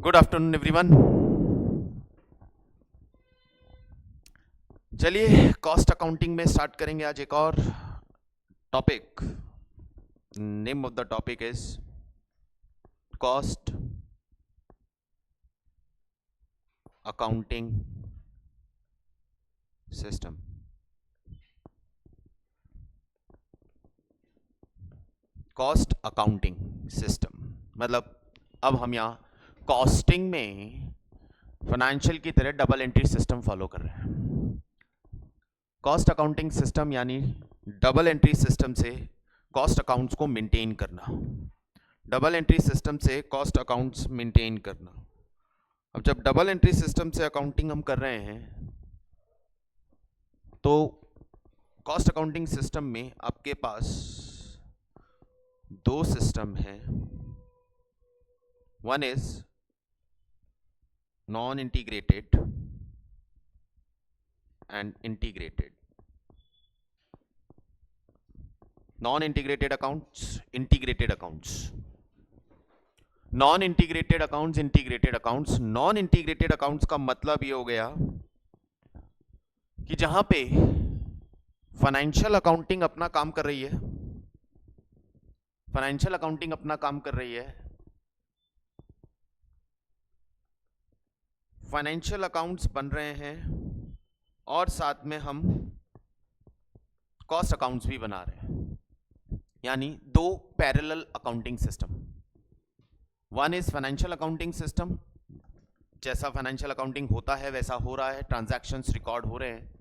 Good afternoon everyone. चलिए cost accounting में start करेंगे आज एक और topic. Name of the topic is cost accounting system. Cost accounting system मतलब अब हम यहाँ कॉस्टिंग में फाइनेंशियल की तरह डबल एंट्री सिस्टम फॉलो कर रहे हैं। कॉस्ट अकाउंटिंग सिस्टम यानी डबल एंट्री सिस्टम से कॉस्ट अकाउंट्स को मेंटेन करना। डबल एंट्री सिस्टम से कॉस्ट अकाउंट्स मेंटेन करना। अब जब डबल एंट्री सिस्टम से अकाउंटिंग हम कर रहे हैं तो कॉस्ट अकाउंटिंग सिस्टम में आपके पास दो सिस्टम हैं। One is non integrated and integrated. Non-integrated accounts, integrated accounts. Non-integrated accounts, integrated accounts. Non-integrated accounts का मतलब ये हो गया कि जहां पे फाइनेंशियल अकाउंटिंग अपना काम कर रही है, फाइनेंशियल अकाउंटिंग अपना काम कर रही है, फाइनेंशियल अकाउंट्स बन रहे हैं और साथ में हम कॉस्ट अकाउंट्स भी बना रहे हैं, यानी दो parallel accounting system. One is financial accounting system, जैसा फाइनेंशियल अकाउंटिंग होता है वैसा हो रहा है, ट्रांजैक्शंस रिकॉर्ड हो रहे हैं,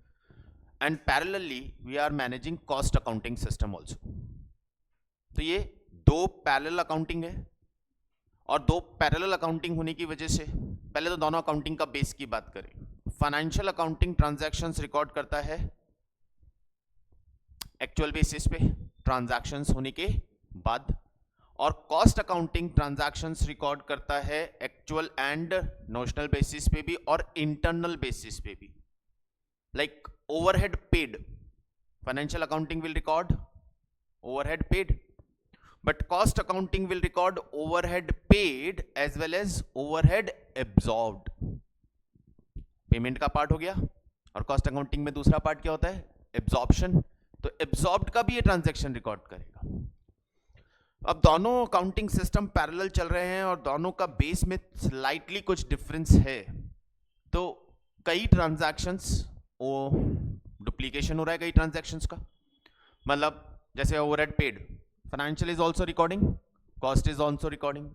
and parallelly we are managing cost accounting system also. तो ये दो पैरेलल अकाउंटिंग है और दो पैरेलल अकाउंटिंग होने की वजह से पहले तो दोनों अकाउंटिंग का बेस की बात करें। फाइनेंशियल अकाउंटिंग ट्रांजैक्शंस रिकॉर्ड करता है एक्चुअल बेसिस पे ट्रांजैक्शंस होने के बाद, और कॉस्ट अकाउंटिंग ट्रांजैक्शंस रिकॉर्ड करता है एक्चुअल एंड नोशनल बेसिस पे भी और इंटरनल बेसिस पे भी। Like overhead paid, financial accounting will record overhead paid, but cost accounting will record overhead paid as well as overhead absorbed। Payment का part हो गया और कॉस्ट अकाउंटिंग में दूसरा पार्ट क्या होता है, एब्जॉर्प्शन। तो एब्जॉर्ब्ड का भी ये ट्रांजैक्शन रिकॉर्ड करेगा। अब दोनों अकाउंटिंग सिस्टम पैरेलल चल रहे हैं और दोनों का बेस में स्लाइटली कुछ डिफरेंस है, तो कई ट्रांजैक्शंस वो डुप्लीकेशन हो रहा है कई ट्रांजैक्शंस का। मतलब जैसे overhead paid, financial is also recording, cost is also recording.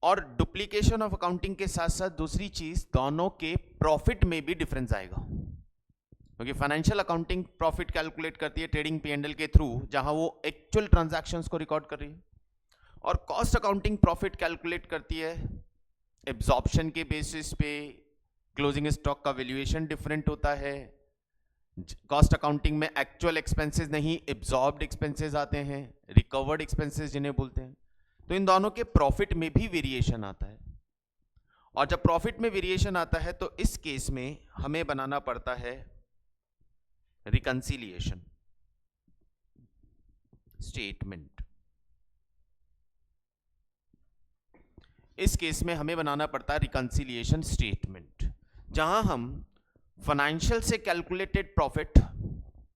और डुप्लीकेशन ऑफ अकाउंटिंग के साथ साथ दूसरी चीज, दोनों के प्रॉफिट में भी डिफरेंस आएगा, क्योंकि फाइनेंशियल अकाउंटिंग प्रॉफिट कैलकुलेट करती है ट्रेडिंग P&L के थ्रू, जहां वो एक्चुअल ट्रांजैक्शंस को रिकॉर्ड कर रही है, और कॉस्ट अकाउंटिंग प्रॉफिट कैलकुलेट करती है एब्जॉर्प्शन के बेसिस पे। क्लोजिंग स्टॉक का वैल्यूएशन डिफरेंट होता है। कॉस्ट अकाउंटिंग में एक्चुअल एक्सपेंसेस नहीं, एब्जॉर्ब्ड एक्सपेंसेस आते हैं, रिकवर्ड एक्सपेंसेस जिन्हें बोलते हैं। तो इन दोनों के प्रॉफिट में भी वेरिएशन आता है, और जब प्रॉफिट में वेरिएशन आता है तो इस केस में हमें बनाना पड़ता है रिकंसिलिएशन स्टेटमेंट। इस केस में हमें बनाना पड़ता है रिकंसिलिएशन स्टेटमेंट, जहां हम फाइनेंशियल से कैलकुलेटेड प्रॉफिट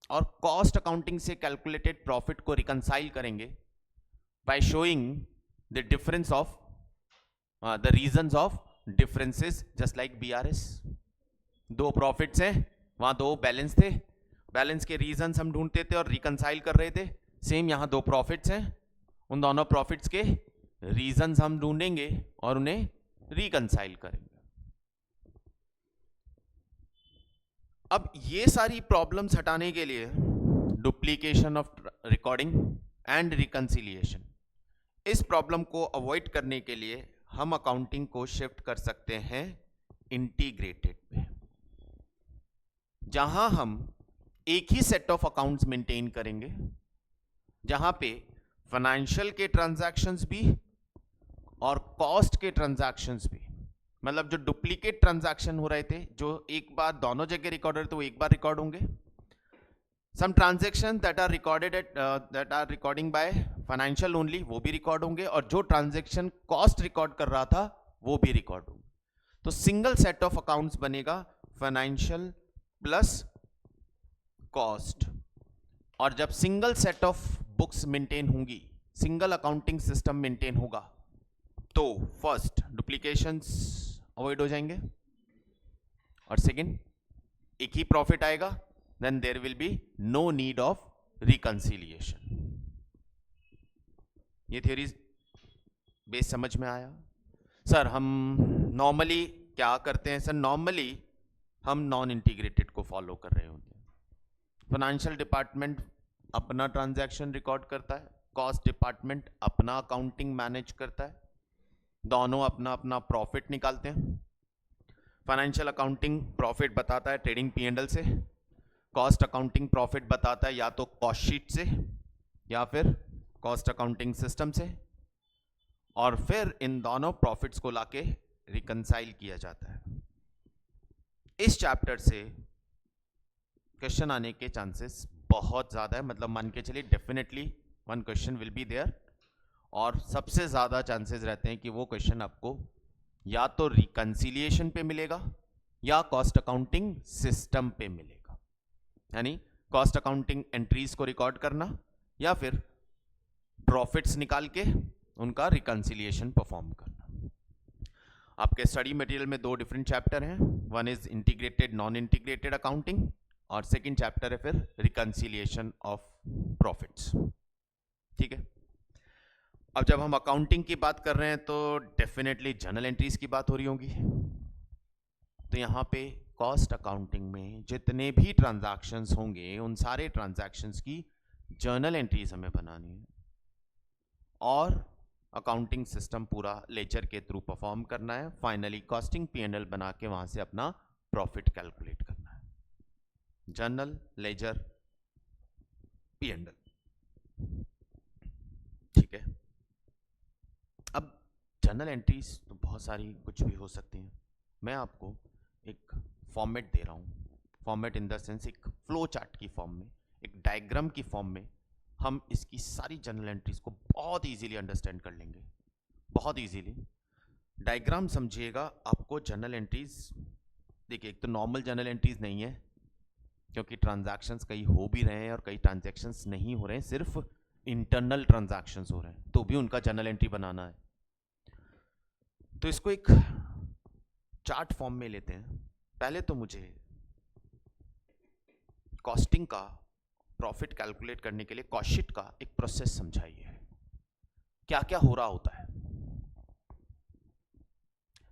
और कॉस्ट अकाउंटिंग से कैलकुलेटेड प्रॉफिट को रिकंसाइल करेंगे by showing the difference of the reasons of differences, just like BRS। दो प्रॉफिट्स हैं, वहां दो बैलेंस थे, बैलेंस के रीजंस हम ढूंढते थे और रिकंसाइल कर रहे थे। सेम यहां दो प्रॉफिट्स हैं, उन दोनों प्रॉफिट्स के रीजंस हम ढूंढेंगे और उन्हें रिकंसाइल करेंगे। अब ये सारी प्रॉब्लम्स हटाने के लिए, duplication of recording and reconciliation, इस प्रॉब्लम को अवॉइड करने के लिए हम अकाउंटिंग को शिफ्ट कर सकते हैं इंटीग्रेटेड पे, जहां हम एक ही सेट ऑफ अकाउंट्स मेंटेन करेंगे, जहां पे फाइनेंशियल के ट्रांजैक्शंस भी और कॉस्ट के ट्रांजैक्शंस भी, मतलब जो डुप्लीकेट ट्रांजैक्शन हो रहे थे, जो एक बार दोनों जगह रिकॉर्ड हो रहे थे, वो एक बार रिकॉर्ड होंगे। Some transaction that are recorded at that are recording by financial only, वो भी रिकॉर्ड होंगे, और जो ट्रांजेक्शन कॉस्ट रिकॉर्ड कर रहा था वो भी रिकॉर्ड होंगे। तो सिंगल सेट ऑफ अकाउंट्स बनेगा फाइनेंशियल प्लस कॉस्ट। और जब single set of books maintain होंगी, सिंगल अकाउंटिंग सिस्टम मेंटेन होगा, तो फर्स्ट डुप्लीकेशंस अवॉइड हो जाएंगे, और सेकंड एक ही प्रॉफिट आएगा, then there will be no need of reconciliation. ये थ्योरी बेस समझ में आया? सर हम नॉर्मली क्या करते हैं? सर नॉर्मली हम नॉन इंटीग्रेटेड को फॉलो कर रहे होते हैं। फाइनेंशियल डिपार्टमेंट अपना ट्रांजैक्शन रिकॉर्ड करता है, कॉस्ट डिपार्टमेंट अपना अकाउंटिंग मैनेज करता है, दोनों अपना अपना प्रॉफिट निकालते हैं। फाइनेंशियल अकाउंटिंग प्रॉफिट बताता है ट्रेडिंग P&L से, कॉस्ट अकाउंटिंग प्रॉफिट बताता है या तो कॉस्ट शीट से या फिर कॉस्ट अकाउंटिंग सिस्टम से, और फिर इन दोनों प्रॉफिट्स को लाके रिकंसाइल किया जाता है। इस चैप्टर से क्वेश्चन आने के चांसेस बहुत ज़्यादा है, मतलब मान के चलिए definitely one question will be there, और सबसे ज़्यादा चांसेस रहते हैं कि वो क्वेश्चन आपको या तो रिकंसिलिएशन पे मिलेगा या कॉस्ट अकाउंटिंग सिस्टम पे मिलेगा, यानी कॉस्ट अकाउंटिंग एंट्रीज को रिकॉर्ड करना या फिर प्रॉफिट्स निकाल के उनका रिकंसिलिएशन परफॉर्म करना। आपके स्टडी मटेरियल में 2 डिफरेंट चैप्टर हैं, one is integrated non integrated accounting, और सेकंड चैप्टर है फिर रिकंसिलिएशन ऑफ प्रॉफिट्स। ठीक है, अब जब हम अकाउंटिंग की बात कर रहे हैं तो डेफिनेटली जर्नल एंट्रीज की बात हो रही होगी। तो यहाँ पे कॉस्ट अकाउंटिंग में जितने भी ट्रांजैक्शंस होंगे उन सारे ट्रांजैक्शंस की जर्नल एंट्रीज हमें बनानी है, और अकाउंटिंग सिस्टम पूरा लेजर के थ्रू परफॉर्म करना है। फाइनली कॉस्टिंग P&L बना के वहां से अपना प्रॉफिट कैलकुलेट करना है। Journal, ledger, P&L। ठीक है, अब जर्नल एंट्रीज तो बहुत सारी कुछ भी हो सकती हैं। मैं आपको एक फॉर्मेट दे रहा हूँ, फॉर्मेट इन द सेंस एक फ्लो चार्ट की फॉर्म में, एक डायग्राम की फॉर्म में हम इसकी सारी जर्नल एंट्रीज को बहुत इजीली अंडरस्टैंड कर लेंगे, बहुत इजीली। डायग्राम समझिएगा, आपको जर्नल एंट्रीज देखिए, एक तो नॉर्मल जर्नल एंट्रीज नहीं है क्योंकि ट्रांजैक्शंस कई हो भी रहे हैं और कई ट्रांजैक्शंस नहीं हो रहे हैं, सिर्फ इंटरनल ट्रांजैक्शंस हो रहे हैं, तो भी उनका जर्नल एंट्री बनाना है। तो इसको एक चार्ट फॉर्म में लेते हैं। पहले तो मुझे कॉस्टिंग का प्रॉफिट कैलकुलेट करने के लिए कॉस्ट शीट का एक प्रोसेस समझाइए, क्या क्या हो रहा होता है।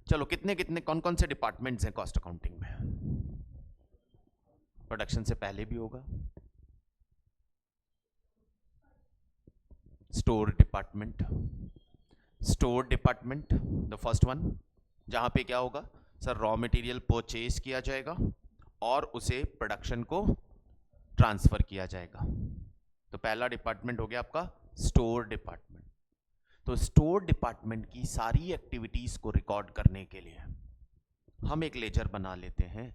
चलो, कितने कितने कौन कौन से डिपार्टमेंट्स हैं कॉस्ट अकाउंटिंग में? प्रोडक्शन से पहले भी होगा, store department, store department the first one, जहां पे क्या होगा सर, रॉ मटेरियल परचेज किया जाएगा और उसे प्रोडक्शन को ट्रांसफर किया जाएगा। तो पहला डिपार्टमेंट हो गया आपका स्टोर डिपार्टमेंट। तो स्टोर डिपार्टमेंट की सारी एक्टिविटीज को रिकॉर्ड करने के लिए हम एक लेजर बना लेते हैं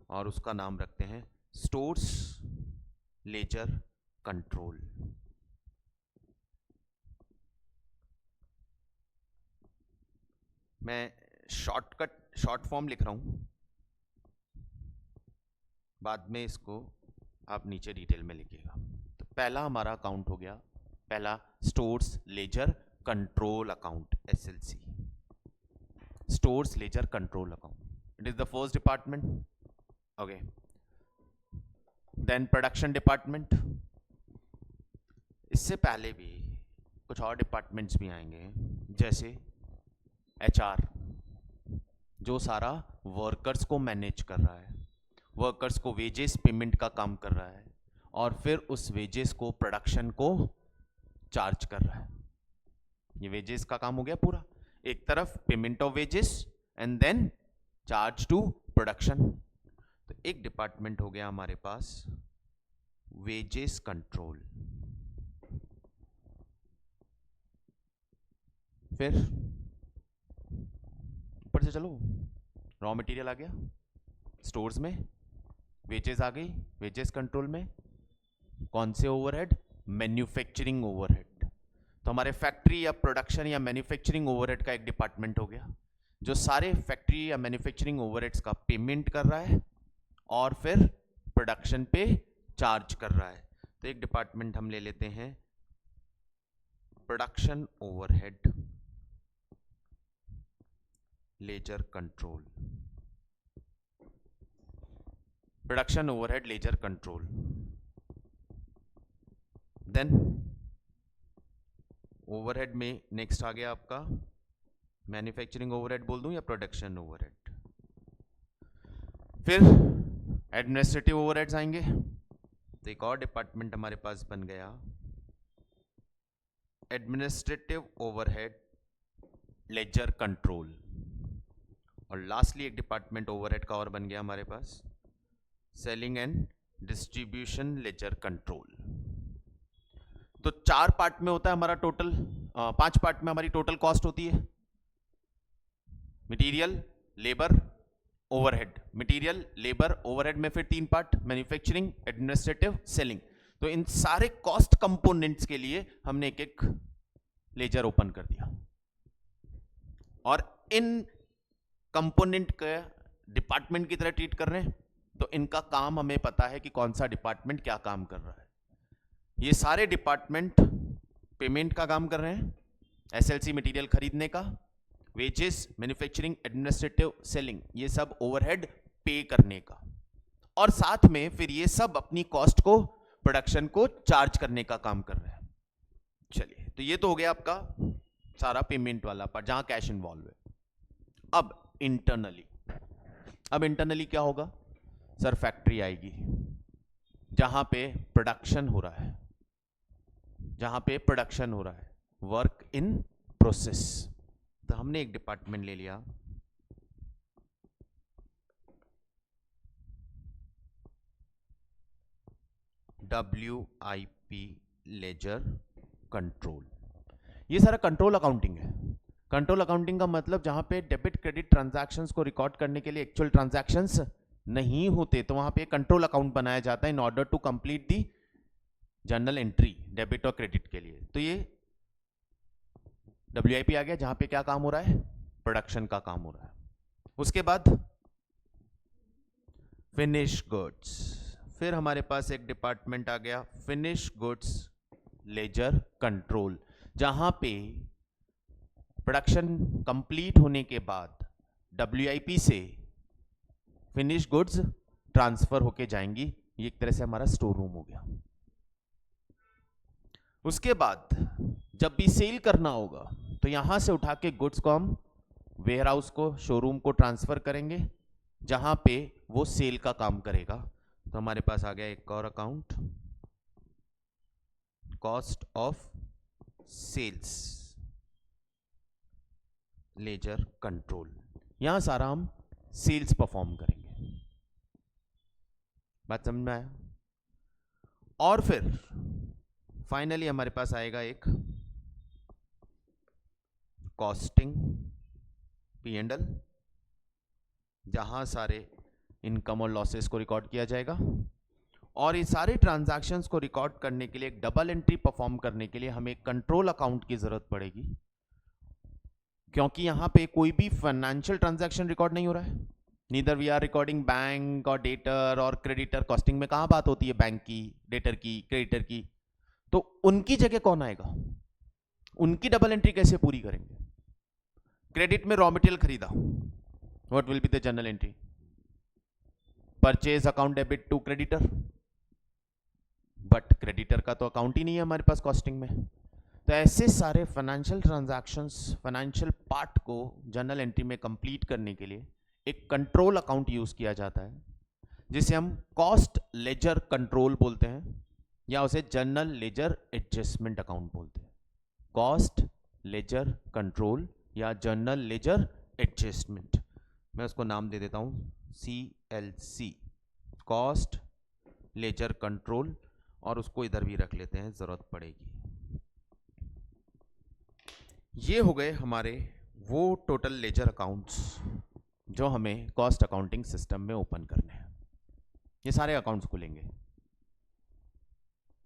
और उसका नाम रखते हैं स्टोर्स लेजर कंट्रोल। मैं शॉर्ट फॉर्म लिख रहा हूं, बाद में इसको आप नीचे डिटेल में लिखिएगा। तो पहला हमारा अकाउंट हो गया, पहला stores ledger control account, SLC, stores ledger control account. It is the first department. Okay, then production department. इससे पहले भी कुछ और डिपार्टमेंट्स भी आएंगे, जैसे HR, जो सारा वर्कर्स को मैनेज कर रहा है, वर्कर्स को वेजेस पेमेंट का काम कर रहा है और फिर उस वेजेस को प्रोडक्शन को चार्ज कर रहा है। ये वेजेस का काम हो गया पूरा, एक तरफ payment of wages and then charge to production. तो एक डिपार्टमेंट हो गया हमारे पास वेजेस कंट्रोल। फिर ऊपर से चलो, रॉ मटेरियल आ गया, स्टोर्स में वेजेस आ गई, वेजेस कंट्रोल में कौन से ओवरहेड? Manufacturing overhead. तो हमारे फैक्ट्री या प्रोडक्शन या मैन्युफैक्चरिंग ओवरहेड का एक डिपार्टमेंट हो गया जो सारे फैक्ट्री या मैन्युफैक्चरिंग ओवरहेड्स का पेमेंट कर रहा है और फिर प्रोडक्शन पे चार्ज कर रहा है। तो एक डिपार्टमेंट हम ले लेते हैं production overhead ledger control. Production overhead ledger control. Then overhead में नेक्स्ट आ गया आपका मैन्युफैक्चरिंग ओवरहेड बोल दूं या प्रोडक्शन ओवरहेड। फिर एडमिनिस्ट्रेटिव ओवरहेड्स आएंगे। तो एक और डिपार्टमेंट हमारे पास बन गया एडमिनिस्ट्रेटिव ओवरहेड लेजर कंट्रोल। और लास्टली एक डिपार्टमेंट ओवरहेड का और बन गया हमारे पास selling and distribution ledger control. तो 4 पार्ट में होता है हमारा टोटल, 5 पार्ट में हमारी टोटल कॉस्ट होती है। Material, labour, overhead. Material, labour, overhead में फिर 3 पार्ट, मैन्युफैक्चरिंग, एडमिनिस्ट्रेटिव, सेलिंग। तो इन सारे कॉस्ट कंपोनेंट्स के लिए हमने एक एक लेजर ओपन कर दिया और इन कंपोनेंट के डिपार्टमेंट की तरह ट्रीट कर रहे हैं। तो इनका काम हमें पता है कि कौन सा डिपार्टमेंट क्या काम कर रहा है। ये सारे डिपार्टमेंट पेमेंट का काम कर रहे हैं, एसएलसी मटेरियल खरीदने का, वेजेस, मैन्युफैक्चरिंग, एडमिनिस्ट्रेटिव, सेलिंग, ये सब ओवरहेड पे करने का, और साथ में फिर ये सब अपनी कॉस्ट को, प्रोडक्शन को चार्ज करने का काम कर रहे हैं। चलिए, तो ये तो हो गया आपका सारा पेमेंट वाला पार्ट जहां कैश इन्वॉल्व है। अब इंटरनली क्या होगा सर? फैक्ट्री आएगी जहां पे प्रोडक्शन हो रहा है, वर्क इन प्रोसेस। तो हमने एक डिपार्टमेंट ले लिया WIP लेजर कंट्रोल। ये सारा कंट्रोल अकाउंटिंग है। कंट्रोल अकाउंटिंग का मतलब जहां पे डेबिट क्रेडिट ट्रांजैक्शंस को रिकॉर्ड करने के लिए एक्चुअल ट्रांजैक्शंस नहीं होते, तो वहां पे कंट्रोल अकाउंट बनाया जाता है in order to complete the journal entry debit और क्रेडिट के लिए। तो ये WIP आ गया जहां पे क्या काम हो रहा है? प्रोडक्शन का काम हो रहा है। उसके बाद फिनिश गुड्स। फिर हमारे पास एक डिपार्टमेंट आ गया फिनिश गुड्स लेजर कंट्रोल, जहां पे प्रोडक्शन कंप्लीट होने के बाद WIP से फिनिश गुड्स ट्रांसफर होके जाएंगी। ये एक तरह से हमारा स्टोर रूम हो गया। उसके बाद जब भी सेल करना होगा तो यहां से उठा के गुड्स को हम वेयरहाउस को, शोरूम को ट्रांसफर करेंगे जहां पे वो सेल का काम करेगा। तो हमारे पास आ गया एक और account, cost of sales ledger control. यहां सारा हम सेल्स परफॉर्म करेंगे। बात समझ में आया? और फिर फाइनली हमारे पास आएगा एक कॉस्टिंग P&L, जहां सारे इनकम और लॉसेस को रिकॉर्ड किया जाएगा। और ये सारे ट्रांजैक्शंस को रिकॉर्ड करने के लिए, एक डबल एंट्री परफॉर्म करने के लिए हमें एक कंट्रोल अकाउंट की जरूरत पड़ेगी, क्योंकि यहां पे कोई भी फाइनेंशियल ट्रांजैक्शन रिकॉर्ड नहीं हो रहा है। Neither we are recording bank और डेटर और क्रेडिटर। कॉस्टिंग में कहां बात होती है? बैंक की, डेटर की, क्रेडिटर की। तो उनकी जगह कौन आएगा? उनकी डबल एंट्री कैसे पूरी करेंगे? क्रेडिट में रॉ मटेरियल खरीदा, what will be the journal entry? Purchase account debit to creditor, but creditor का तो अकाउंट ही नहीं है हमारे पास कॉस्टिंग में। तो ऐसे सारे फाइनेंशियल ट्रांजैक्शंस, फाइनेंशियल पार्ट को जर्नल एंट्री में कंप्लीट करने के लिए एक कंट्रोल अकाउंट यूज किया जाता है, जिसे हम कॉस्ट लेजर कंट्रोल बोलते हैं, या उसे जर्नल लेजर एडजस्टमेंट अकाउंट बोलते हैं। कॉस्ट लेजर कंट्रोल या जर्नल लेजर एडजस्टमेंट, मैं उसको नाम दे देता हूं CLC, कॉस्ट लेजर कंट्रोल, और उसको इधर भी रख लेते हैं, जरूरत पड़ेगी। ये हो गए हमारे वो टोटल लेजर अकाउंट्स जो हमें कॉस्ट अकाउंटिंग सिस्टम में ओपन करने हैं। ये सारे अकाउंट्स खुलेंगे।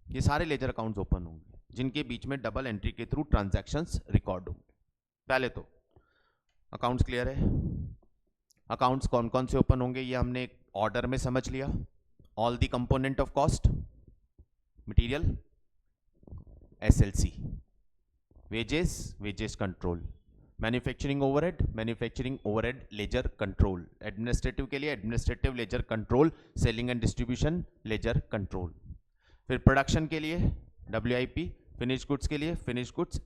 ये सारे लेजर अकाउंट्स ओपन होंगे जिनके बीच में डबल एंट्री के थ्रू ट्रांजैक्शंस रिकॉर्ड होंगे। पहले तो अकाउंट्स क्लियर है। अकाउंट्स कौन कौन से ओपन होंगे ये हमने एक ऑर्डर में समझ लिया। All the component of cost, material, SLC, wages, wages control, manufacturing overhead ledger control, administrative के लिए administrative ledger control, selling and distribution ledger control, फिर प्रोडक्शन के लिए WIP, फिनिश गुड्स के लिए finish goods,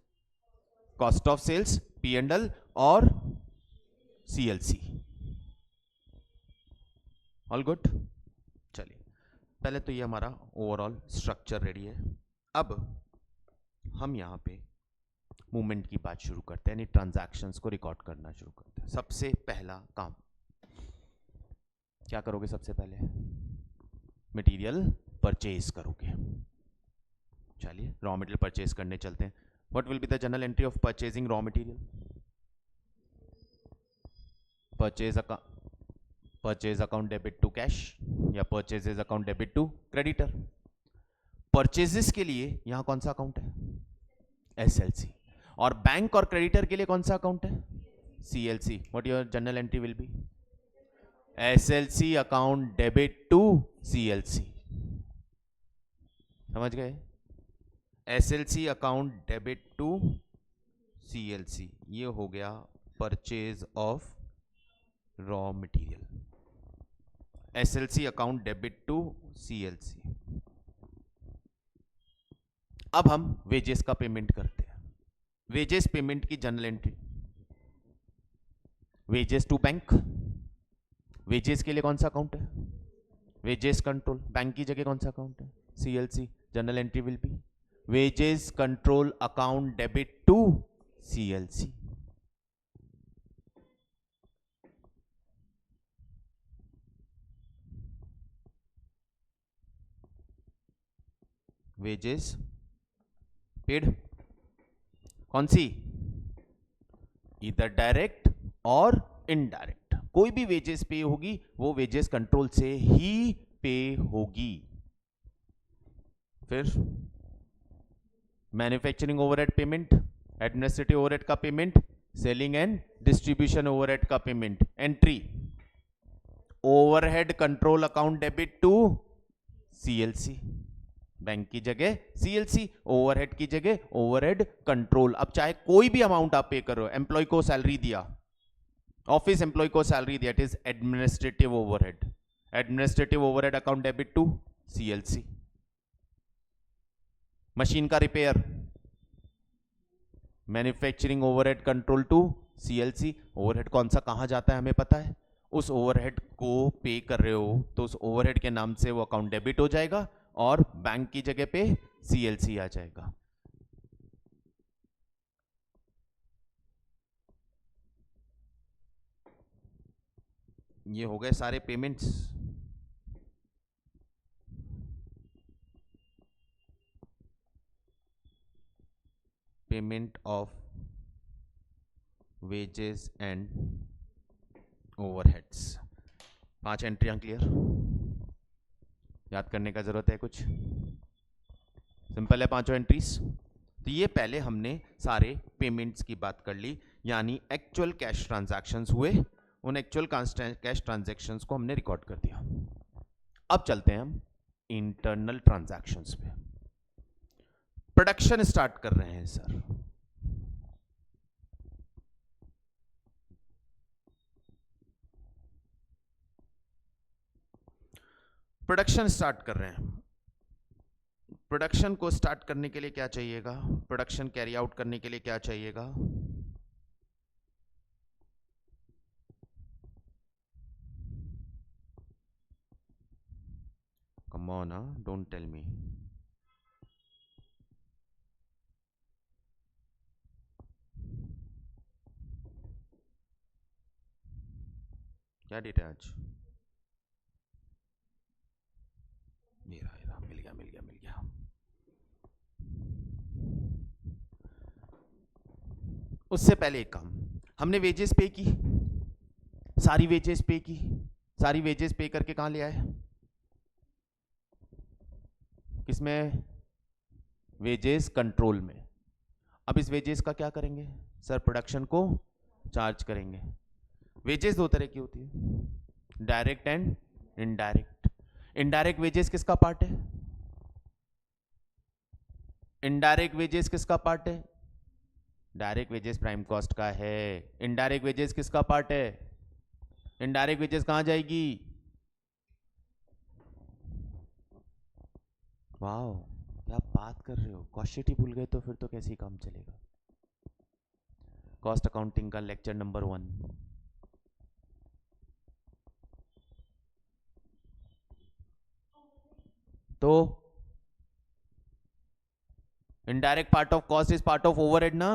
cost of sales P&L और CLC। All good. चलिए पहले तो ये हमारा ओवरऑल स्ट्रक्चर रेडी है। अब हम यहाँ पे मूवमेंट की बात शुरू करते हैं, यानी ट्रांजैक्शंस को रिकॉर्ड करना शुरू करते हैं। सबसे पहला काम क्या करोगे? सबसे पहले मटेरियल परचेज करोगे। चलिए रॉ मटेरियल परचेज करने चलते हैं। What will be the general entry of purchasing raw material? Purchase account debit to cash या purchases account debit to creditor. Purchases के लिए यहां कौन सा अकाउंट है? SLC। और बैंक और क्रेडिटर के लिए कौन सा अकाउंट है? CLC। What your general entry will be? SLC account debit to CLC। समझ गए? SLC account debit to CLC, ये हो गया purchase of raw material. SLC account debit to CLC। अब हम वेजेस का पेमेंट करते हैं। वेजेस पेमेंट की general entry, wages to bank. Wages के लिए कौन सा अकाउंट है? Wages control. बैंक की जगह कौन सा अकाउंट है? CLC। General entry will be wages control account debit to CLC। Wages paid कौन सी? इधर डायरेक्ट और इनडायरेक्ट, कोई भी वेजेस पे होगी वो वेजेस कंट्रोल से ही पे होगी। फिर manufacturing overhead payment, administrative overhead का payment, selling and distribution overhead का payment. Entry overhead control account debit to CLC। Bank की जगह CLC, ओवरहेड की जगह ओवरहेड कंट्रोल। अब चाहे कोई भी अमाउंट आप पे करो, एम्प्लॉय को सैलरी दिया, ऑफिस एम्प्लॉय को सैलरी दिया, it is administrative overhead. Administrative overhead account debit to CLC। Machine का repair, manufacturing overhead control to CLC। ओवरहेड कौन सा कहां जाता है हमें पता है, उस ओवरहेड को पे कर रहे हो तो उस ओवरहेड के नाम से वो अकाउंट डेबिट हो जाएगा और बैंक की जगह पे CLC आ जाएगा। ये हो गए सारे payments. Payment of wages and overheads. 5 एंट्रियां क्लियर? याद करने का जरूरत है कुछ? सिंपल है पांचों एंट्रीज। तो ये पहले हमने सारे पेमेंट्स की बात कर ली, यानी एक्चुअल कैश ट्रांजैक्शंस हुए, उन एक्चुअल कैश ट्रांजैक्शंस को हमने रिकॉर्ड कर दिया। अब चलते हैं हम इंटरनल ट्रांजैक्शंस पे। प्रोडक्शन स्टार्ट कर रहे हैं सर। प्रोडक्शन स्टार्ट कर रहे हैं। प्रोडक्शन को स्टार्ट करने के लिए क्या चाहिएगा? प्रोडक्शन कैरी आउट करने के लिए क्या चाहिएगा? Come on, don't tell me. क्या डेट है आज? मिल गया। उससे पहले एक काम, हमने वेजेस पे की, सारी वेजेस पे की, सारी वेजेस पे करके कहां ले आए? किसमें? वेजेस कंट्रोल में। अब इस वेजेस का क्या करेंगे सर, प्रोडक्शन को चार्ज करेंगे। वेजेस दो तरह की होती है, direct and indirect. Indirect wages किसका पार्ट है? इनडायरेक्ट वेजेस किसका पार्ट है? डायरेक्ट वेजेस प्राइम कॉस्ट का है। इनडायरेक्ट वेजेस किसका पार्ट है? इनडायरेक्ट वेजेस कहां जाएगी? वाओ, क्या बात कर रहे हो, कॉस्ट शीट ही भूल गए तो फिर तो कैसे ही काम चलेगा। कॉस्ट अकाउंटिंग का लेक्चर नंबर 1। तो indirect part of cost is part of overhead ना।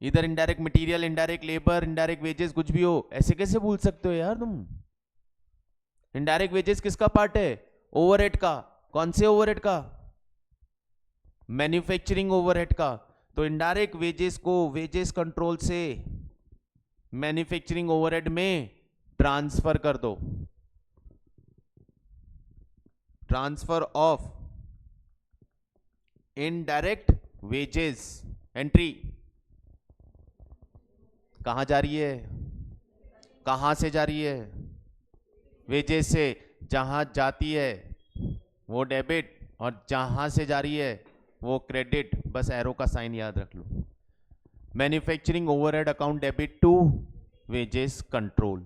इधर indirect material, indirect labour, indirect wages कुछ भी हो, ऐसे कैसे भूल सकते हो यार तुम। इनडायरेक्ट वेजेस किसका पार्ट है? ओवरहेड का। कौन से ओवरहेड का? मैन्युफैक्चरिंग ओवरहेड का। तो इनडायरेक्ट वेजेस को वेजेस कंट्रोल से मैन्युफैक्चरिंग ओवरहेड में ट्रांसफर कर दो। Transfer of indirect wages, entry कहां जा रही है? कहां से जा रही है? वेजेस से। जहां जाती है वो डेबिट और जहां से जा रही है वो क्रेडिट। बस एरो का साइन याद रख लो। Manufacturing overhead account debit to wages control.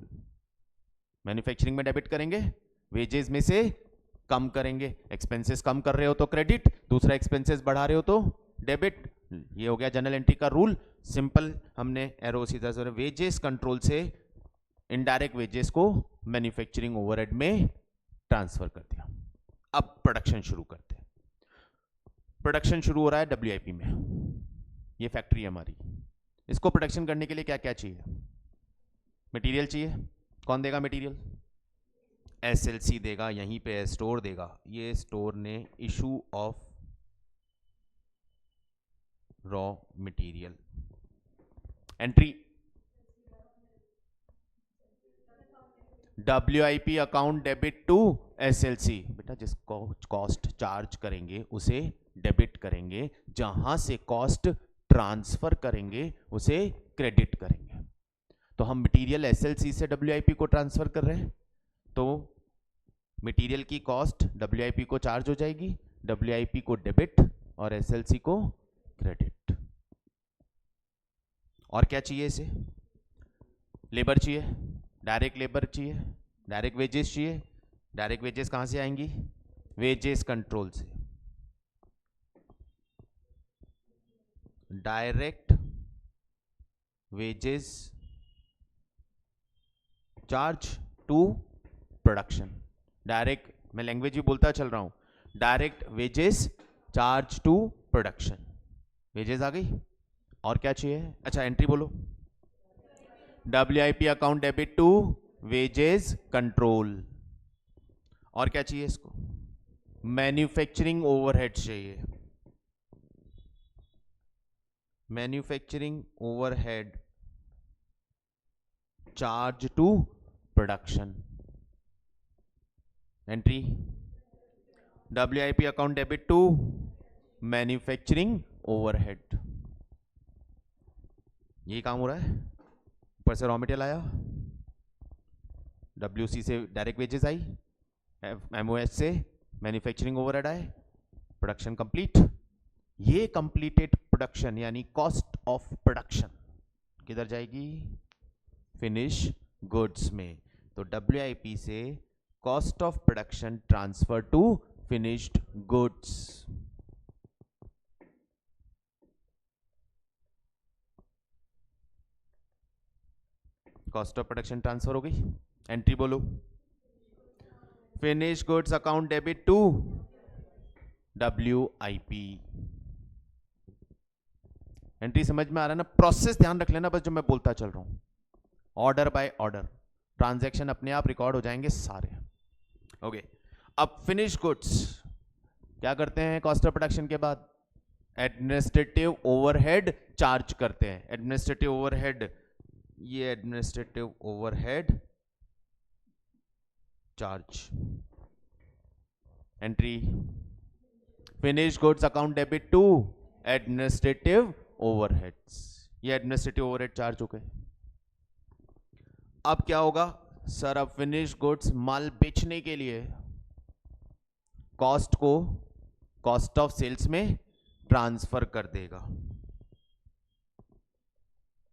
Manufacturing में डेबिट करेंगे, वेजेस में से कम करेंगे। एक्सपेंसेस कम कर रहे हो तो क्रेडिट, दूसरा एक्सपेंसेस बढ़ा रहे हो तो डेबिट। ये हो गया जनरल एंट्री का रूल, सिंपल। हमने एरो सीधा से वेजेस कंट्रोल से इनडायरेक्ट वेजेस को मैन्युफैक्चरिंग ओवरहेड में ट्रांसफर कर दिया। अब प्रोडक्शन शुरू करते हैं। प्रोडक्शन शुरू हो रहा है डब्ल्यूआईपी में। ये फैक्ट्री है हमारी। इसको प्रोडक्शन करने के लिए क्या क्या चाहिए? मटेरियल चाहिए। कौन देगा मटेरियल? एसएलसी देगा, यहीं पे स्टोर देगा। ये स्टोर ने issue of raw material. Entry WIP account debit to SLC. बेटा जिसको कॉस्ट चार्ज करेंगे उसे डेबिट करेंगे, जहां से कॉस्ट ट्रांसफर करेंगे उसे क्रेडिट करेंगे। तो हम मटेरियल एसएलसी से डब्ल्यूआईपी को ट्रांसफर कर रहे हैं, तो मटेरियल की कॉस्ट डब्ल्यूआईपी को चार्ज हो जाएगी, डब्ल्यूआईपी को डेबिट और एसएलसी को क्रेडिट। और क्या चाहिए इसे? लेबर चाहिए, डायरेक्ट लेबर चाहिए, डायरेक्ट वेजेस चाहिए। डायरेक्ट वेजेस कहां से आएंगी? वेजेस कंट्रोल से। Direct wages charge to production. Direct, मैं लैंग्वेज भी बोलता चल रहा हूं। Direct wages charge to production. Wages आ गई। और क्या चाहिए? अच्छा एंट्री बोलो। WIP account debit to wages control. और क्या चाहिए इसको? मैन्युफैक्चरिंग ओवरहेड चाहिए। Manufacturing overhead charge to production. Entry WIP account debit to manufacturing overhead. ये काम हो रहा है। ऊपर से रॉ मटेरियल आया, डब्ल्यूसी से डायरेक्ट वेजेस आई, एमओएस से मैन्युफैक्चरिंग ओवरहेड आए, प्रोडक्शन कंप्लीट। ये कंप्लीटेड प्रोडक्शन यानी कॉस्ट ऑफ प्रोडक्शन किधर जाएगी? फिनिश गुड्स में। तो डब्ल्यूआईपी से cost of production transfer to finished goods. Cost of production transfer हो गई। एंट्री बोलो। Finish goods account debit to WIP. Entry समझ में आ रहा है ना? प्रोसेस ध्यान रख लेना बस, जो मैं बोलता चल रहा हूं। ऑर्डर बाय ऑर्डर ट्रांजैक्शन अपने आप रिकॉर्ड हो जाएंगे सारे। ओके, अब फिनिश गुड्स क्या करते हैं? कॉस्ट ऑफ प्रोडक्शन के बाद एडमिनिस्ट्रेटिव ओवरहेड चार्ज करते हैं। एडमिनिस्ट्रेटिव ओवरहेड, ये administrative overhead charge. Entry finish goods account debit to administrative overheads, ये एडमिनिस्ट्रेटिव ओवरहेड चार्ज हो गए। अब क्या होगा सर, अब फिनिश गुड्स माल बेचने के लिए कॉस्ट को कॉस्ट ऑफ सेल्स में ट्रांसफर कर देगा,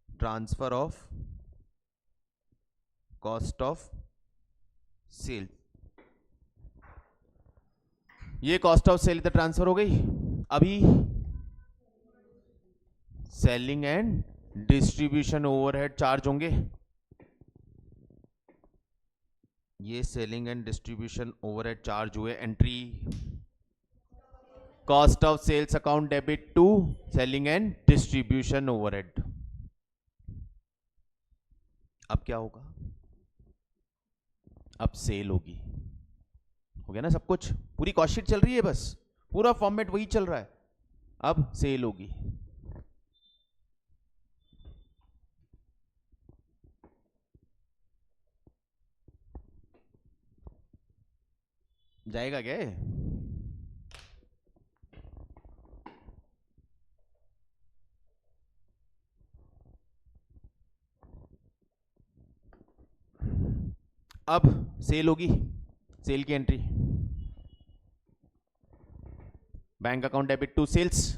transfer of cost of sale, ये कॉस्ट ऑफ सेल तो ट्रांसफर हो गई। अभी selling and distribution overhead charge होंगे, ये selling and distribution overhead charge हुए। Entry cost of sales account debit to selling and distribution overhead. अब क्या होगा, अब सेल होगी, हो गया ना सब कुछ, पूरी कॉस्ट शीट चल रही है, बस पूरा फॉर्मेट वही चल रहा है। अब सेल होगी, जाएगा क्या? अब सेल होगी, सेल की entry bank account debit to sales,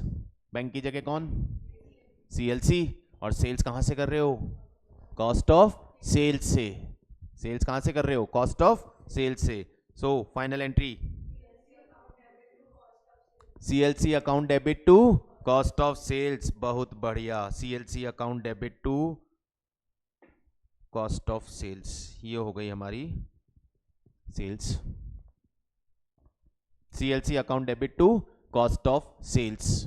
bank की जगह कौन, सीएलसी, और सेल्स कहां से कर रहे हो, कॉस्ट ऑफ सेल्स से, सेल्स कहां से कर रहे हो, कॉस्ट ऑफ सेल्स से। So final entry CLC account debit to cost of sales, बहुत बढ़िया, CLC account debit to cost of sales, ये हो गई हमारी sales, CLC account debit to cost of sales.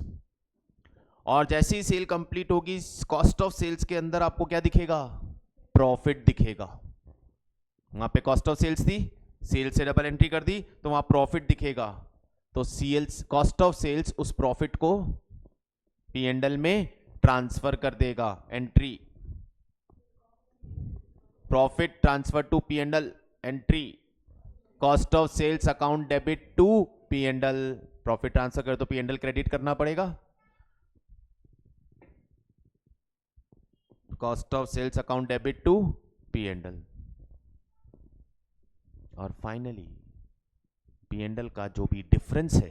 और जैसे ही सेल कंप्लीट होगी, कॉस्ट ऑफ सेल्स के अंदर आपको क्या दिखेगा, प्रॉफिट दिखेगा। वहां पे कॉस्ट ऑफ सेल्स थी, सेल्स से डबल एंट्री कर दी तो वहां प्रॉफिट दिखेगा, तो सेल्स कॉस्ट ऑफ सेल्स उस प्रॉफिट को पी एंड एल में ट्रांसफर कर देगा। Entry profit transfer to P and L, entry cost of sales account debit to P and L, profit transfer कर तो पी एंड एल क्रेडिट करना पड़ेगा, cost of sales account debit to P and L. और finally P and L का जो भी difference है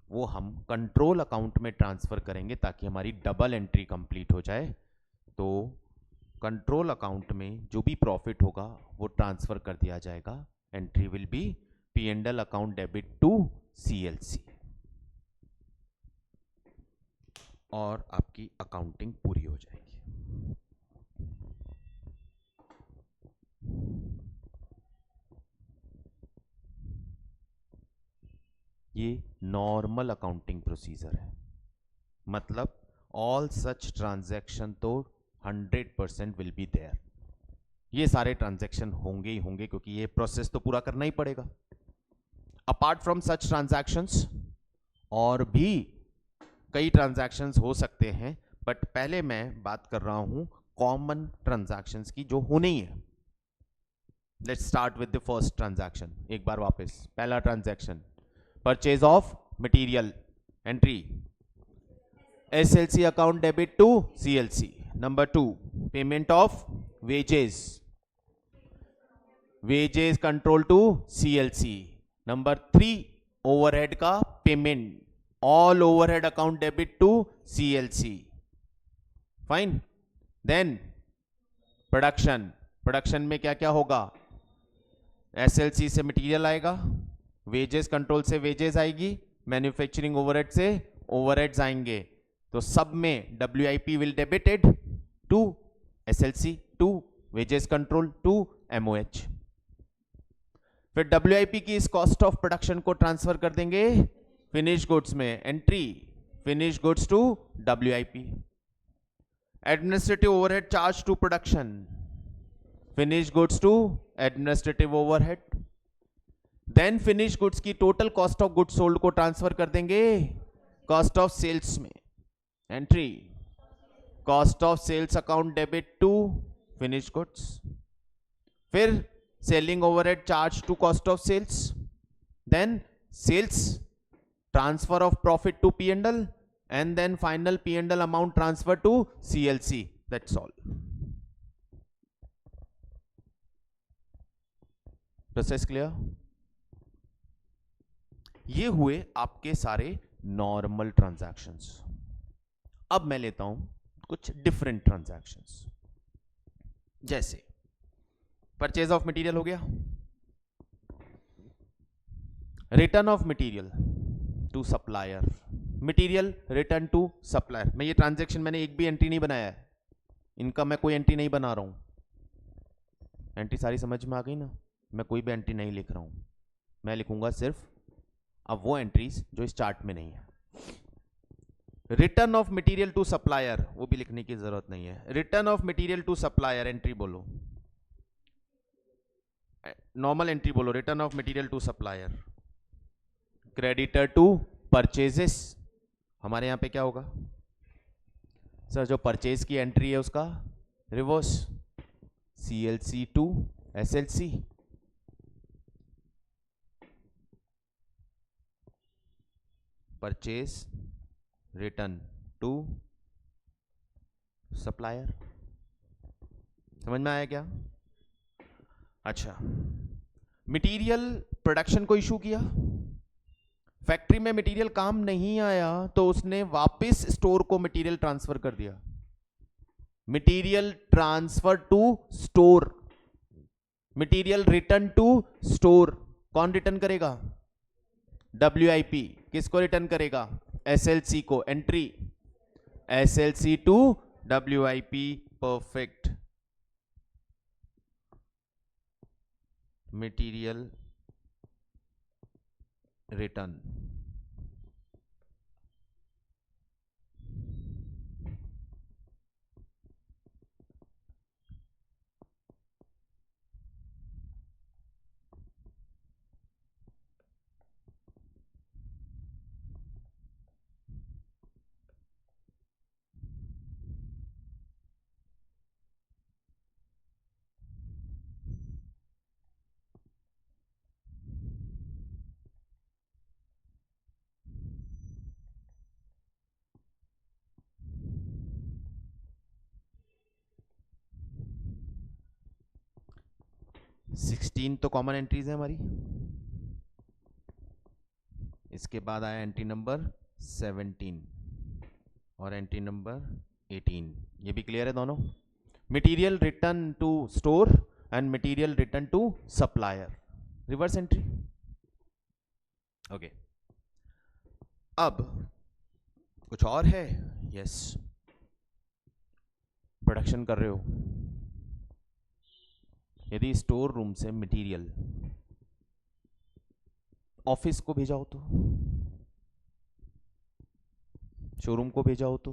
वो हम कंट्रोल अकाउंट में ट्रांसफर करेंगे ताकि हमारी डबल एंट्री कंप्लीट हो जाए। तो कंट्रोल अकाउंट में जो भी प्रॉफिट होगा वो ट्रांसफर कर दिया जाएगा, entry will be P and L account debit to CLC, और आपकी अकाउंटिंग पूरी हो जाएगी। ये नॉर्मल अकाउंटिंग प्रोसीजर है, मतलब ऑल सच ट्रांजैक्शन तो 100% विल बी देयर, ये सारे ट्रांजैक्शन होंगे ही होंगे क्योंकि ये प्रोसेस तो पूरा करना ही पड़ेगा। अपार्ट फ्रॉम सच ट्रांजैक्शंस और भी कई ट्रांजैक्शंस हो सकते हैं, बट पहले मैं बात कर रहा हूं कॉमन ट्रांजैक्शंस की जो होने ही है। Let's start with the first transaction, एक बार वापस, पहला transaction purchase of material, entry SLC account debit to CLC. Number 2 payment of wages, wages control to CLC. Number 3 overhead का payment, all overhead account debit to CLC, fine. Then production, production में क्या क्या होगा, SLC से material आएगा, wages control से wages आएगी, manufacturing overhead से ओवरहेड्स आएंगे, तो सब में WIP will debited to SLC to wages control to MOH। फिर WIP की इस कॉस्ट ऑफ प्रोडक्शन को ट्रांसफर कर देंगे फिनिश गुड्स में, entry finish goods to WIP। Administrative overhead charge to production, finish goods to administrative overhead. Then finish goods की total cost of goods sold को transfer कर देंगे कॉस्ट ऑफ सेल्स में, entry cost of sales account debit to finish goods. फिर selling overhead charge to cost of sales, then sales transfer of profit to P&L, and then final P&L amount transfer to CLC. That's all. Process clear? ये हुए आपके सारे normal transactions. अब मैं लेता हूं कुछ डिफरेंट ट्रांजैक्शंस. जैसे परचेज ऑफ मटेरियल हो गया, return of material to supplier, material return to supplier. मैं ये ट्रांजैक्शन मैंने एक भी एंट्री नहीं बनाया है, इनका मैं कोई एंट्री नहीं बना रहा हूं. एंट्री सारी समझ में आ गई ना? मैं कोई भी एंट्री नहीं लिख रहा हूं, मैं लिखूंगा सिर्फ अब वो एंट्रीज जो इस चार्ट में नहीं है. Return of material to supplier, वो भी लिखने की जरूरत नहीं है. Return of material to supplier entry बोलो, नॉर्मल एंट्री बोलो. Return of material to supplier. Creditor to purchases, हमारे यहां पे क्या होगा सर? जो परचेज की एंट्री है उसका reverse, CLC to SLC. Purchase return to supplier. समझ में आया क्या? अच्छा, मटेरियल प्रोडक्शन को इशू किया, फैक्ट्री में मटेरियल काम नहीं आया तो उसने वापस स्टोर को मटेरियल ट्रांसफर कर दिया. Material transfer to store, material return to store. कौन रिटर्न करेगा? WIP. किसको रिटर्न करेगा? SLC को. Entry SLC to WIP. Perfect. Material return. Sixteen तो कॉमन एंट्रीज है हमारी. इसके बाद आया एंट्री नंबर 17 और एंट्री नंबर 18. ये भी क्लियर है दोनों? Material return to store and material return to supplier, reverse entry. Okay, अब कुछ और है? यस, प्रोडक्शन कर रहे हो, यदि स्टोर रूम से मटेरियल ऑफिस को भेजा हो तो, शोरूम को भेजा हो तो,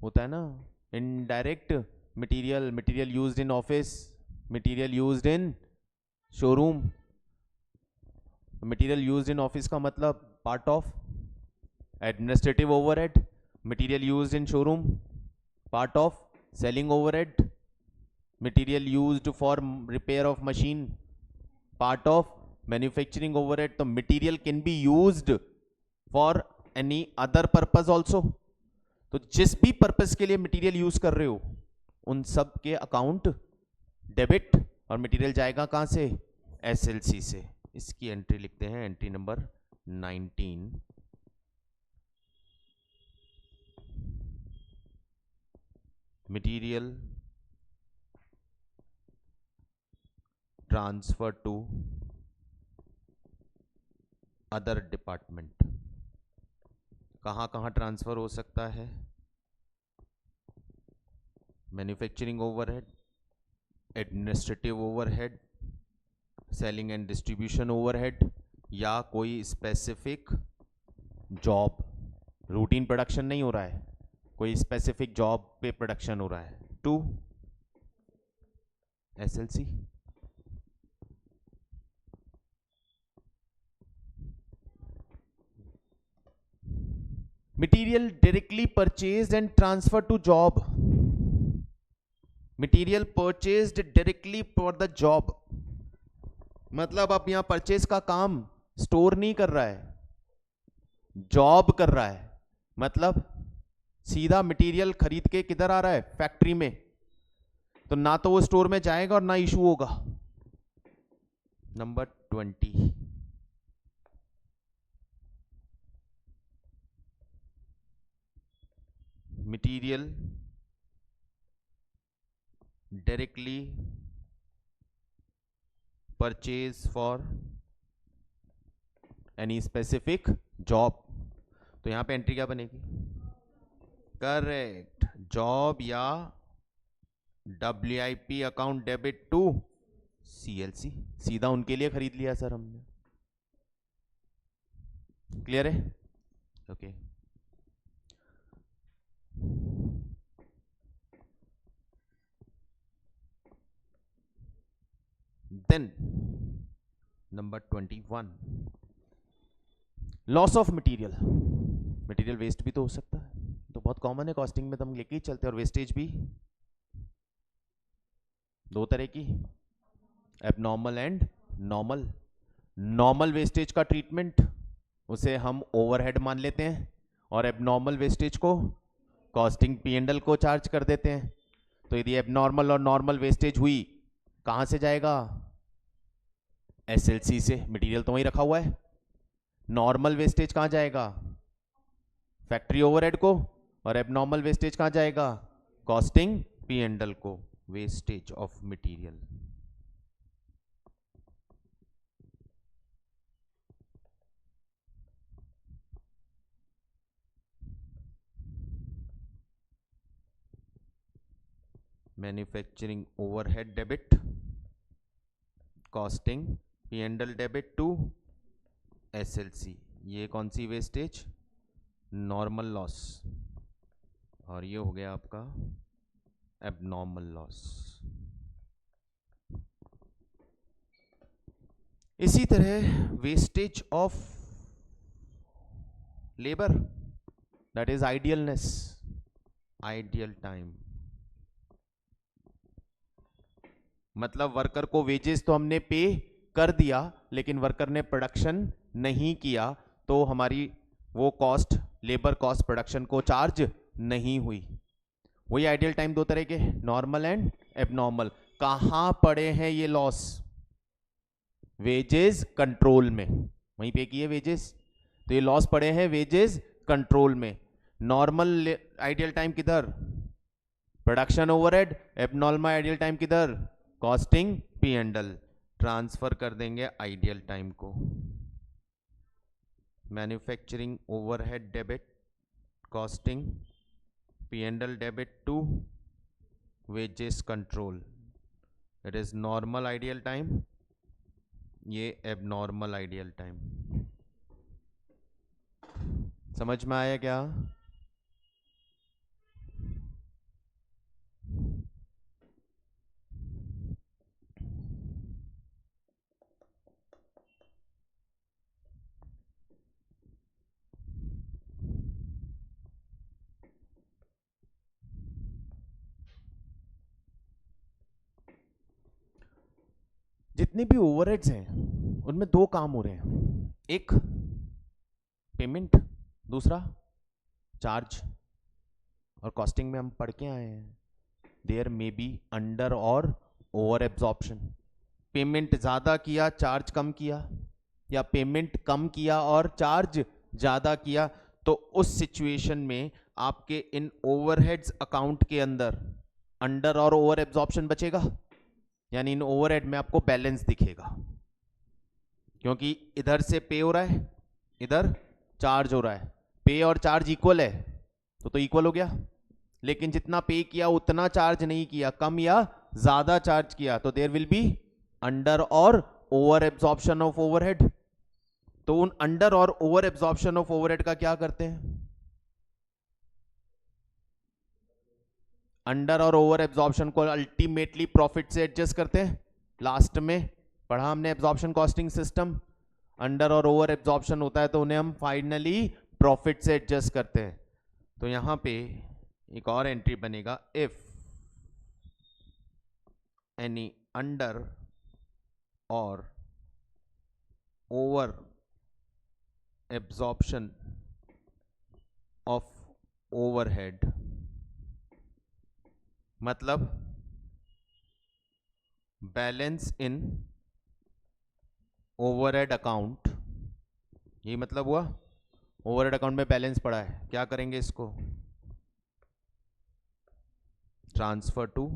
होता है ना indirect material. Material used in office, material used in showroom. Material used in office का मतलब part of administrative overhead. Material used in showroom part of selling overhead. Material used for repair of machine, part of manufacturing overhead. तो material can be used for any other purpose also. तो जिस भी purpose के लिए material use कर रहे हो उन सब के अकाउंट डेबिट, और मटेरियल जाएगा कहां से? SLC से. इसकी एंट्री लिखते हैं entry number 19. Material transfer to other department. कहां कहां ट्रांसफर हो सकता है? Manufacturing overhead, administrative overhead, selling and distribution overhead, या कोई स्पेसिफिक जॉब. रूटीन प्रोडक्शन नहीं हो रहा है, कोई स्पेसिफिक जॉब पे प्रोडक्शन हो रहा है. To SLC. Material directly purchased and transferred to job. Material purchased directly for the job. मतलब अब यहां परचेज का काम स्टोर नहीं कर रहा है, जॉब कर रहा है। मतलब सीधा मटेरियल खरीद के किधर आ रहा है, फैक्ट्री में। तो ना तो वो स्टोर में जाएगा और ना इशू होगा। Number 20, material directly purchase for any specific job. तो यहां पे एंट्री क्या बनेगी? करेक्ट, जॉब या WIP account debit to CLC। सीधा उनके लिए खरीद लिया सर हमने। क्लियर है? Okay. Then number 21, loss of material. Material waste भी तो हो सकता है, तो बहुत कॉमन है कॉस्टिंग में, तो हम लेके ही चलते हैं। और वेस्टेज भी दो तरह की, abnormal and normal. Normal wastage का ट्रीटमेंट, उसे हम ओवरहेड मान लेते हैं, और एबनॉर्मल वेस्टेज को कॉस्टिंग P&L को चार्ज कर देते हैं। तो यदि एबनॉर्मल और नॉर्मल वेस्टेज हुई, कहां से जाएगा? SLC से। मटेरियल तो वहीं रखा हुआ है। नॉर्मल वेस्टेज कहां जाएगा? फैक्ट्री ओवरहेड को। और एबनॉर्मल वेस्टेज कहां जाएगा? कॉस्टिंग P&L को। Wastage of material. Manufacturing overhead debit, costing P&L debit to SLC। ये कौन सी वेस्टेज? Normal loss. और ये हो गया आपका एबनॉर्मल लॉस। इसी तरह wastage of labour, that is idealness, ideal time. मतलब वर्कर को वेजेस तो हमने पे कर दिया, लेकिन वर्कर ने प्रोडक्शन नहीं किया, तो हमारी वो कॉस्ट, लेबर कॉस्ट प्रोडक्शन को चार्ज नहीं हुई। वही आइडियल टाइम दो तरह के, नॉर्मल एंड एबनॉर्मल। कहां पड़े हैं ये लॉस? वेजेस कंट्रोल में, वहीं पे किए वेजेस, तो ये लॉस पड़े हैं वेजेस कंट्रोल में। नॉर्मल आइडियल टाइम किधर? Production overhead. Abnormal ideal time किधर? Costing P&L। ट्रांसफर कर देंगे आइडियल टाइम को। Manufacturing overhead debit, costing P&L debit to wages control. It is normal ideal time, ये एबनॉर्मल आइडियल टाइम। समझ में आया क्या? जितने भी ओवरहेड्स हैं उनमें दो काम हो रहे हैं, एक पेमेंट, दूसरा चार्ज। और कॉस्टिंग में हम पढ़ के आए हैं, देयर मे बी अंडर और ओवर एब्जॉर्प्शन। पेमेंट ज्यादा किया, चार्ज कम किया, या पेमेंट कम किया और चार्ज ज्यादा किया, तो उस सिचुएशन में आपके इन ओवरहेड्स अकाउंट के अंदर अंडर और ओवर एब्जॉर्प्शन बचेगा। यानी इन ओवरहेड में आपको बैलेंस दिखेगा, क्योंकि इधर से पे हो रहा है, इधर चार्ज हो रहा है। पे और चार्ज इक्वल है, तो इक्वल हो गया। लेकिन जितना पे किया उतना चार्ज नहीं किया, कम या ज्यादा चार्ज किया, तो देयर विल बी अंडर और ओवर एब्जॉर्प्शन ऑफ ओवरहेड। तो उन अंडर और ओवर एब्जॉर्प्शन ऑफ ओवरहेड का क्या करते हैं? अंडर और ओवर एब्जॉर्प्शन को अल्टीमेटली प्रॉफिट से एडजस्ट करते हैं। लास्ट में पढ़ा हमने एब्जॉर्प्शन कॉस्टिंग सिस्टम, अंडर और ओवर एब्जॉर्प्शन होता है तो उन्हें हम फाइनली प्रॉफिट से एडजस्ट करते हैं। तो यहां पे एक और एंट्री बनेगा, इफ एनी अंडर और ओवर एब्जॉर्प्शन ऑफ ओवरहेड, मतलब बैलेंस इन ओवरहेड अकाउंट, यही मतलब हुआ। ओवरहेड अकाउंट में बैलेंस पड़ा है, क्या करेंगे इसको, transfer to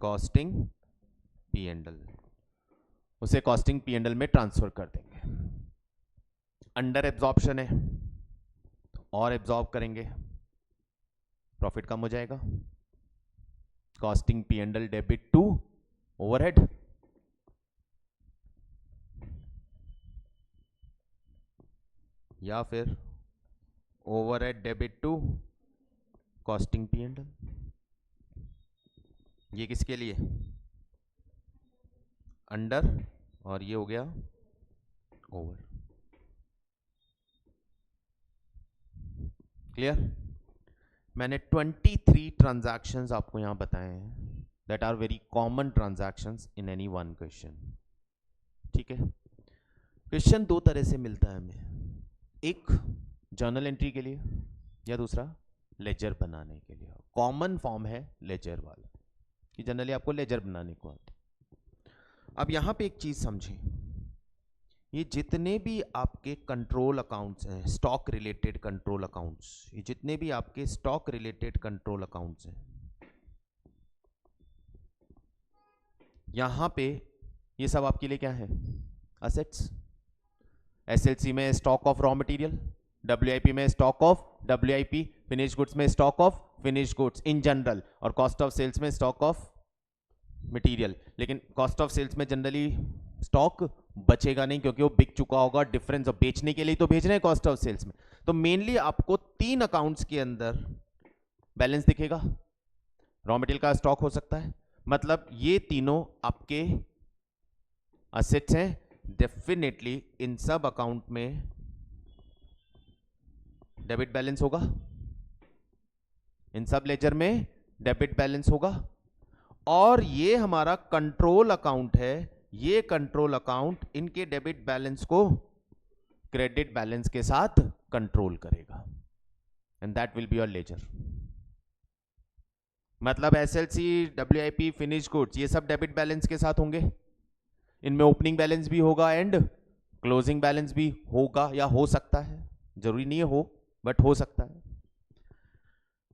costing P and L, उसे कॉस्टिंग पी एंड एल में ट्रांसफर कर देंगे। अंडर एब्जॉर्प्शन है तो और एब्जॉर्ब करेंगे, प्रॉफिट कम हो जाएगा। Costing P and L debit to overhead, या फिर overhead debit to costing P and L. ये किसके लिए, अंडर, और ये हो गया ओवर। क्लियर? मैंने 23 ट्रांजैक्शंस आपको यहां बताए हैं that are very common transactions in any one question. ठीक है, क्वेश्चन दो तरह से मिलता है हमें, एक जर्नल एंट्री के लिए या दूसरा लेजर बनाने के लिए। कॉमन फॉर्म है लेजर वाला, कि जनरली आपको लेजर बनाने को आता है। अब यहां पे एक चीज समझें, ये जितने भी आपके कंट्रोल अकाउंट्स हैं, स्टॉक रिलेटेड कंट्रोल अकाउंट्स, ये जितने भी आपके स्टॉक रिलेटेड कंट्रोल अकाउंट्स हैं, यहां पे ये सब आपके लिए क्या है, असेट्स। एसएलसी में stock of raw material, WIP में stock of WIP, finish goods में stock of finish goods in general, और कॉस्ट ऑफ सेल्स में स्टॉक ऑफ मटेरियल। लेकिन कॉस्ट ऑफ सेल्स में जनरली स्टॉक बचेगा नहीं, क्योंकि वो बिक चुका होगा, डिफरेंस और बेचने के लिए तो भेज रहे हैं कॉस्ट ऑफ सेल्स में। तो मेनली आपको 3 अकाउंट्स के अंदर बैलेंस दिखेगा। रॉ मटेरियल का स्टॉक हो सकता है, मतलब ये तीनों आपके असेट्स हैं। डेफिनेटली इन सब अकाउंट में डेबिट बैलेंस होगा, इन सब लेजर में डेबिट बैलेंस होगा। और ये हमारा कंट्रोल अकाउंट है, ये कंट्रोल अकाउंट इनके डेबिट बैलेंस को क्रेडिट बैलेंस के साथ कंट्रोल करेगा, and that will be your ledger. मतलब एसएलसी, डब्ल्यूआईपी, फिनिश गुड्स, ये सब डेबिट बैलेंस के साथ होंगे। इनमें ओपनिंग बैलेंस भी होगा एंड क्लोजिंग बैलेंस भी होगा, या हो सकता है, जरूरी नहीं है हो, बट हो सकता है।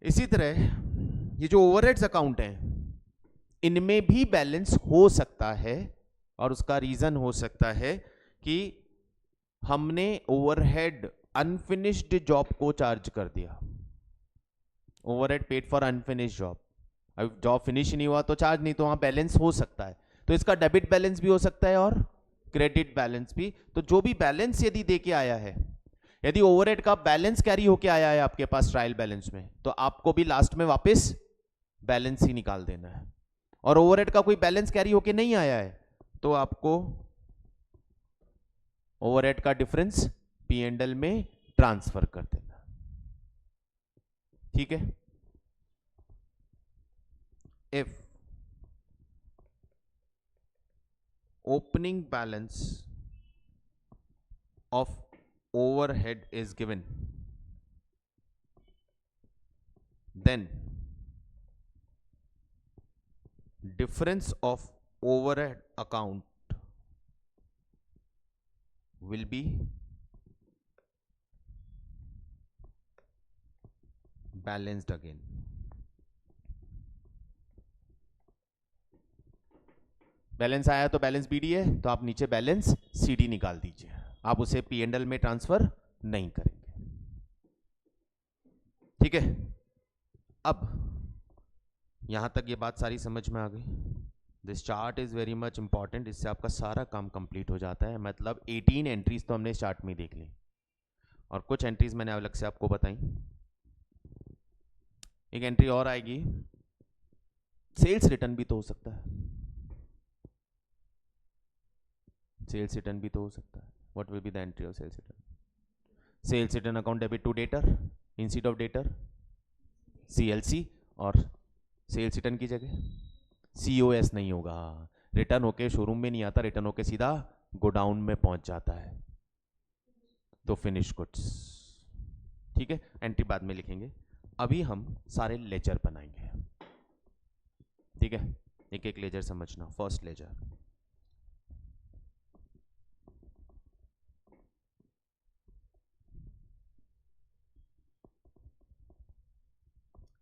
इसी तरह ये जो ओवरहेड्स अकाउंट हैं, इनमें भी बैलेंस हो सकता है, और उसका रीजन हो सकता है कि हमने ओवरहेड अनफिनिश्ड जॉब को चार्ज कर दिया। Overhead paid for unfinished job, अब जॉब फिनिश नहीं हुआ तो चार्ज नहीं, तो वहां बैलेंस हो सकता है। तो इसका डेबिट बैलेंस भी हो सकता है और क्रेडिट बैलेंस भी। तो जो भी बैलेंस यदि दे के आया है, यदि ओवरहेड का बैलेंस कैरी होके आया है आपके पास ट्रायल बैलेंस में, तो आपको भी लास्ट में वापस बैलेंस ही निकाल देना है। और ओवरहेड का कोई बैलेंस कैरी होके नहीं आया है, तो आपको ओवरहेड का डिफरेंस पी एंड एल में ट्रांसफर कर देना। ठीक है? If opening balance of overhead is given, then difference of overhead account will be balanced again. Balance आया तो बैलेंस बीडी है, तो आप नीचे बैलेंस सीडी निकाल दीजिए, आप उसे पी एंड एल में ट्रांसफर नहीं करेंगे। ठीक है? अब यहां तक ये बात सारी समझ में आ गई। This chart is very much important, इससे आपका सारा काम कंप्लीट हो जाता है। मतलब 18 एंट्रीज तो हमने चार्ट में देख ली, और कुछ एंट्रीज मैंने अलग से आपको बताई। एक एंट्री और आएगी, सेल्स रिटर्न भी तो हो सकता है, सेल्स रिटर्न भी तो हो सकता है। What will be the entry of sales return? Sales return account debit to debtor, instead of debtor CLC, और सेल्स रिटर्न की जगह सीओएस नहीं होगा। रिटर्न होके शोरूम में नहीं आता, रिटर्न होके सीधा गोडाउन में पहुंच जाता है तो फिनिश गुड्स। ठीक है, एंट्री बाद में लिखेंगे, अभी हम सारे लेजर बनाएंगे। ठीक है, एक एक लेजर समझना। First ledger,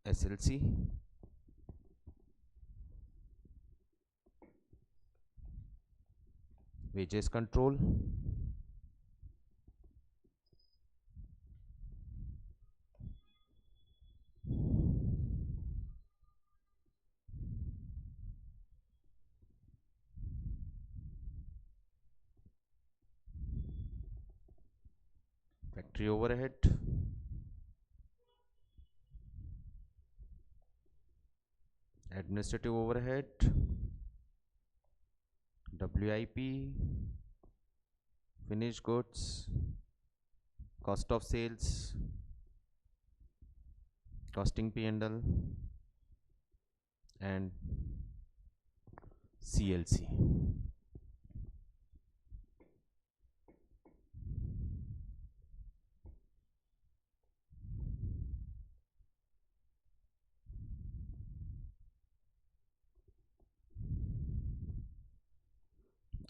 SLC, wages control, factory overhead, administrative overhead, WIP, finished goods, cost of sales, costing P&L and CLC।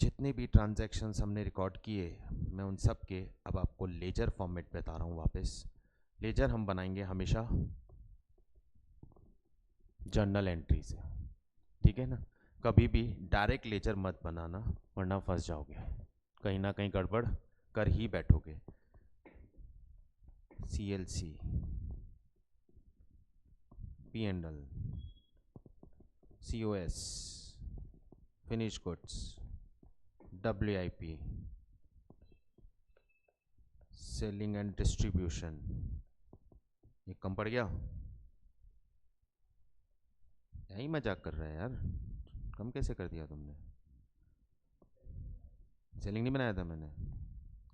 जितने भी ट्रांजैक्शंस हमने रिकॉर्ड किए, मैं उन सब के अब आपको लेजर फॉर्मेट बता रहा हूँ वापस। लेजर हम बनाएंगे हमेशा जर्नल एंट्री से, ठीक है ना। कभी भी डायरेक्ट लेजर मत बनाना, वरना फंस जाओगे, कहीं ना कहीं गड़बड़ कर ही बैठोगे। CLC, P&L, COS, finish goods, WIP, selling and distribution. ये कम पड़ गया? यही मजाक कर रहा है यार, कम कैसे कर दिया तुमने? सेलिंग नहीं बनाया था मैंने,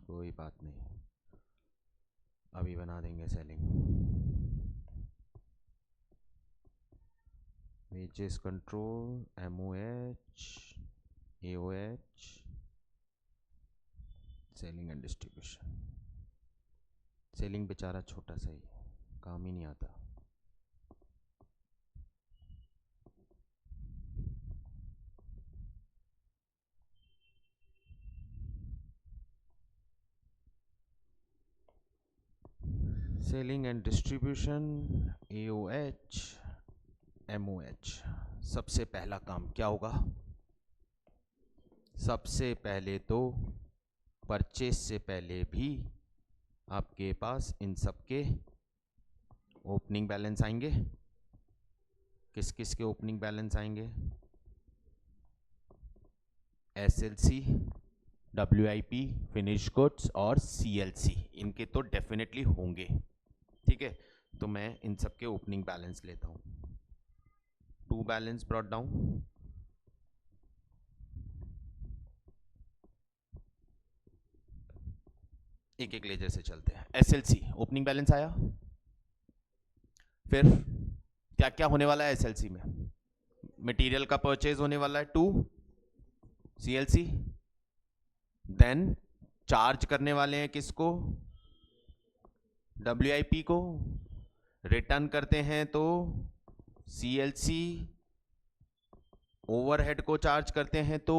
कोई बात नहीं, अभी बना देंगे selling. Wages control, MOH, AOH, selling and distribution. Selling बेचारा छोटा सा ही, काम ही नहीं आता। Selling and distribution, AOH, MOH। सबसे पहला काम क्या होगा? सबसे पहले तो परचेस से पहले भी आपके पास इन सब के ओपनिंग बैलेंस आएंगे। किस किस के ओपनिंग बैलेंस आएंगे? SLC, WIP, फिनिश गुड्स और CLC, इनके तो डेफिनेटली होंगे। ठीक है, तो मैं इन सब के ओपनिंग बैलेंस लेता हूं। टू बैलेंस ब्रॉट डाउन, एक एक लेजर से चलते हैं। SLC ओपनिंग बैलेंस आया, फिर क्या क्या होने वाला है SLC में? मटेरियल का परचेज होने वाला है 2 CLC, देन चार्ज करने वाले हैं किसको? WIP को। रिटर्न करते हैं तो CLC, ओवरहेड को चार्ज करते हैं तो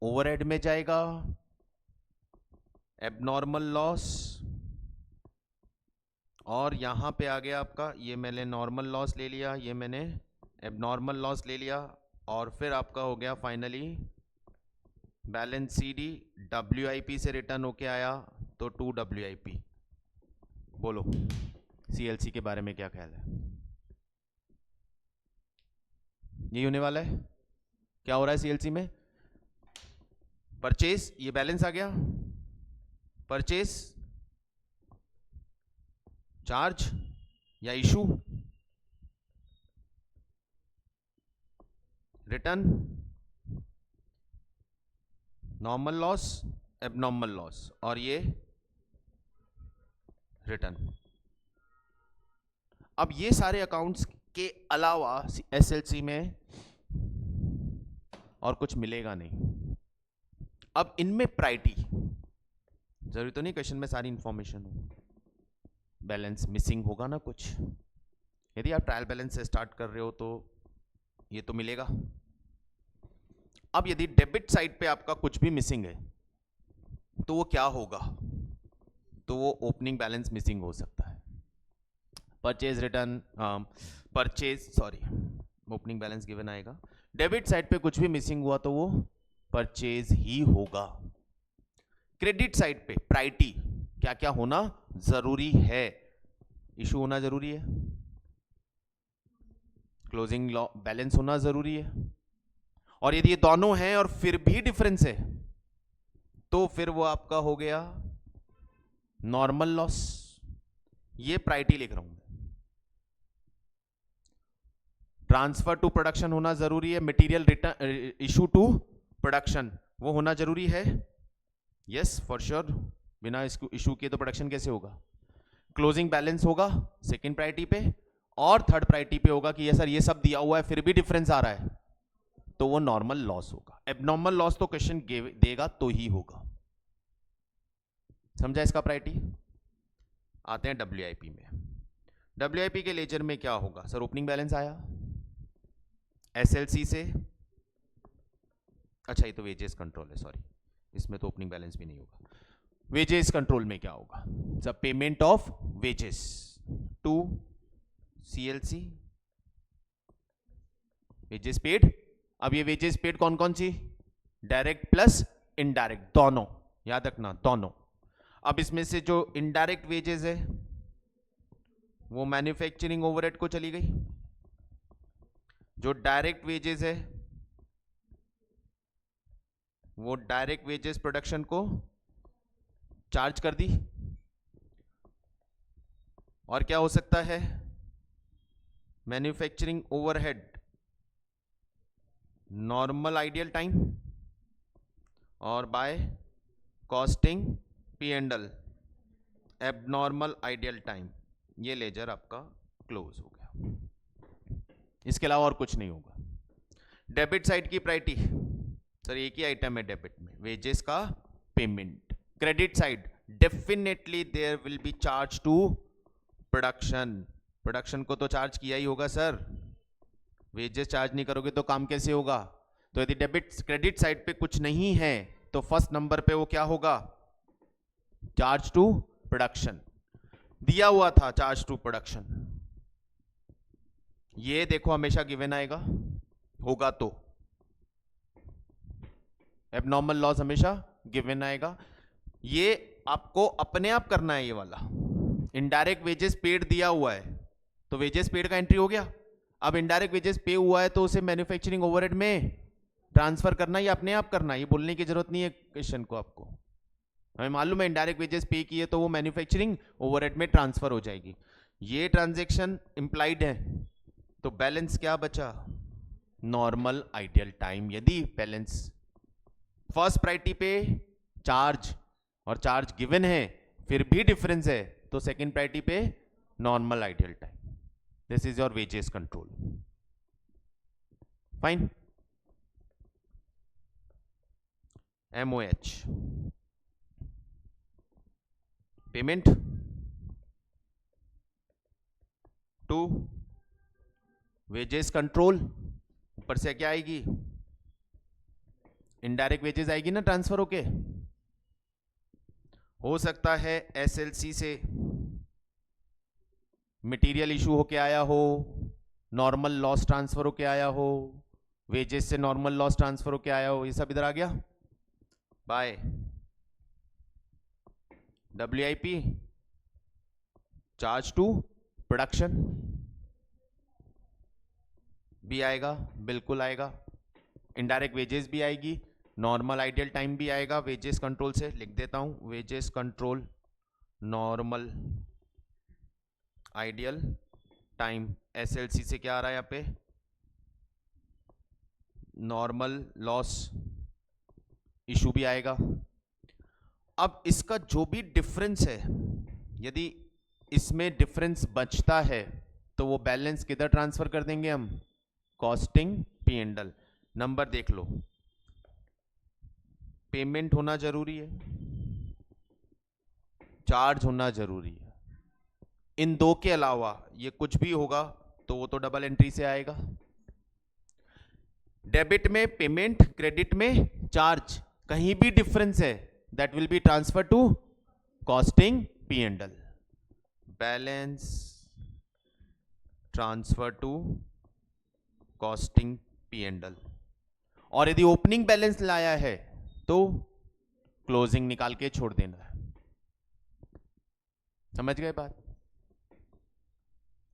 ओवरहेड में जाएगा। एबनॉर्मल लॉस, और यहां पे आ गया आपका, ये मैंने नॉर्मल लॉस ले लिया, ये मैंने एबनॉर्मल लॉस ले लिया, और फिर आपका हो गया फाइनली बैलेंस CD। WIP से रिटर्न होके आया तो 2 WIP। बोलो CLC के बारे में क्या ख्याल है? यही होने वाला है। क्या हो रहा है CLC में? परचेस, ये बैलेंस आ गया, परचेस, चार्ज या issue, return, normal loss, abnormal loss, और ये रिटर्न। अब ये सारे अकाउंट्स के अलावा SLC में और कुछ मिलेगा नहीं। अब इनमें प्रायोरिटी, जरूरी तो नहीं क्वेश्चन में सारी इंफॉर्मेशन हो, बैलेंस मिसिंग होगा ना कुछ। यदि आप ट्रायल बैलेंस से स्टार्ट कर रहे हो तो ये तो मिलेगा। अब यदि डेबिट साइड पे आपका कुछ भी मिसिंग है तो वो क्या होगा, तो वो ओपनिंग बैलेंस मिसिंग हो सकता है। Purchase return, opening balance given आएगा। डेबिट साइड पे कुछ भी मिसिंग हुआ तो वो परचेज ही होगा। क्रेडिट साइड पे प्रायोरिटी क्या क्या होना जरूरी है, इशू होना जरूरी है, क्लोजिंग बैलेंस होना जरूरी है, और यदि ये दोनों हैं और फिर भी डिफरेंस है तो फिर वो आपका हो गया नॉर्मल लॉस। ये प्रायोरिटी लिख रहा हूं। ट्रांसफर टू प्रोडक्शन होना जरूरी है, material return issue to production वो होना जरूरी है, यस फॉर श्योर, बिना इशू के तो प्रोडक्शन कैसे होगा। क्लोजिंग बैलेंस होगा सेकंड प्रायोरिटी पे, और थर्ड प्रायोरिटी पे होगा कि ये सर ये सब दिया हुआ है फिर भी डिफरेंस आ रहा है तो वो नॉर्मल लॉस होगा। एबनॉर्मल लॉस तो क्वेश्चन देगा तो ही होगा। समझा इसका प्रायोरिटी। आते हैं WIP में। WIP के लेजर में क्या होगा सर, ओपनिंग बैलेंस आया SLC से, अच्छा ये तो वेजेस कंट्रोल है, सॉरी इसमें तो ओपनिंग बैलेंस भी नहीं होगा। वेजेस कंट्रोल में क्या होगा sir, payment of wages to CLC, wages paid. अब ये वेजेस पेड कौन कौन सी, डायरेक्ट प्लस इनडायरेक्ट, दोनों याद रखना दोनों। अब इसमें से जो इनडायरेक्ट वेजेस है वो मैन्युफैक्चरिंग ओवरहेड को चली गई, जो डायरेक्ट वेजेस है वो डायरेक्ट वेजेस प्रोडक्शन को चार्ज कर दी। और क्या हो सकता है, manufacturing overhead normal ideal time, और by costing P&L abnormal ideal time. ये लेजर आपका क्लोज हो गया, इसके अलावा और कुछ नहीं होगा। डेबिट साइड की प्रायोरिटी सर एक ही आइटम है डेबिट में, वेजेस का payment. Credit side definitely there will be charge to production, production को तो चार्ज किया ही होगा सर, वेजेस चार्ज नहीं करोगे तो काम कैसे होगा। तो यदि डेबिट क्रेडिट साइड पे कुछ नहीं है तो फर्स्ट नंबर पे वो क्या होगा, चार्ज टू प्रोडक्शन। दिया हुआ था चार्ज टू प्रोडक्शन, ये देखो हमेशा गिवन आएगा, होगा तो एबनॉर्मल लॉस हमेशा गिवन आएगा। ये आपको अपने आप करना है, ये वाला इनडायरेक्ट वेजेस पेड दिया हुआ है तो वेजेस पेड का एंट्री हो गया। अब इनडायरेक्ट वेजेस पे हुआ है तो उसे मैन्युफैक्चरिंग ओवरहेड में ट्रांसफर करना या अपने आप करना, ये बोलने की जरूरत नहीं है क्वेश्चन को आपको, हमें मालूम है इनडायरेक्ट वेजेस पे किए तो वो मैन्युफैक्चरिंग ओवरहेड में ट्रांसफर हो जाएगी। ये ट्रांजैक्शन इंप्लाइड है तो बैलेंस क्या बचा, नॉर्मल आइडियल टाइम। यदि बैलेंस फर्स्ट प्रायोरिटी पे चार्ज और चार्ज गिवन है फिर भी डिफरेंस है तो सेकंड प्रायोरिटी पे normal ideal time. This is your wages control, fine. MOH payment to wages control, ऊपर से क्या आएगी, इनडायरेक्ट वेजेस आएगी ना ट्रांसफर होके। हो सकता है SLC से मटेरियल इशू होके आया हो, नॉर्मल लॉस ट्रांसफर होके आया हो, वेजेस से नॉर्मल लॉस ट्रांसफर होके आया हो, ये सब इधर आ गया by WIP charge to production भी आएगा, बिल्कुल आएगा। इनडायरेक्ट वेजेस भी आएगी, नॉर्मल आइडियल टाइम भी आएगा। वेजेस कंट्रोल से लिख देता हूं, wages control normal ideal time. SLC से क्या आ रहा है यहाँ पे, नॉर्मल लॉस इशू भी आएगा। अब इसका जो भी डिफरेंस है, यदि इसमें डिफरेंस बचता है तो वो बैलेंस किधर ट्रांसफर कर देंगे हम, कॉस्टिंग P&L। नंबर देख लो, पेमेंट होना जरूरी है, चार्ज होना जरूरी है। इन दो के अलावा ये कुछ भी होगा तो वो तो डबल एंट्री से आएगा। डेबिट में पेमेंट, क्रेडिट में चार्ज, कहीं भी डिफरेंस है that will be transfer to costing P and L. Balance transfer to costing P and L. और यदि ओपनिंग बैलेंस लाया है तो क्लोजिंग निकाल के छोड़ देना है। समझ गए बात?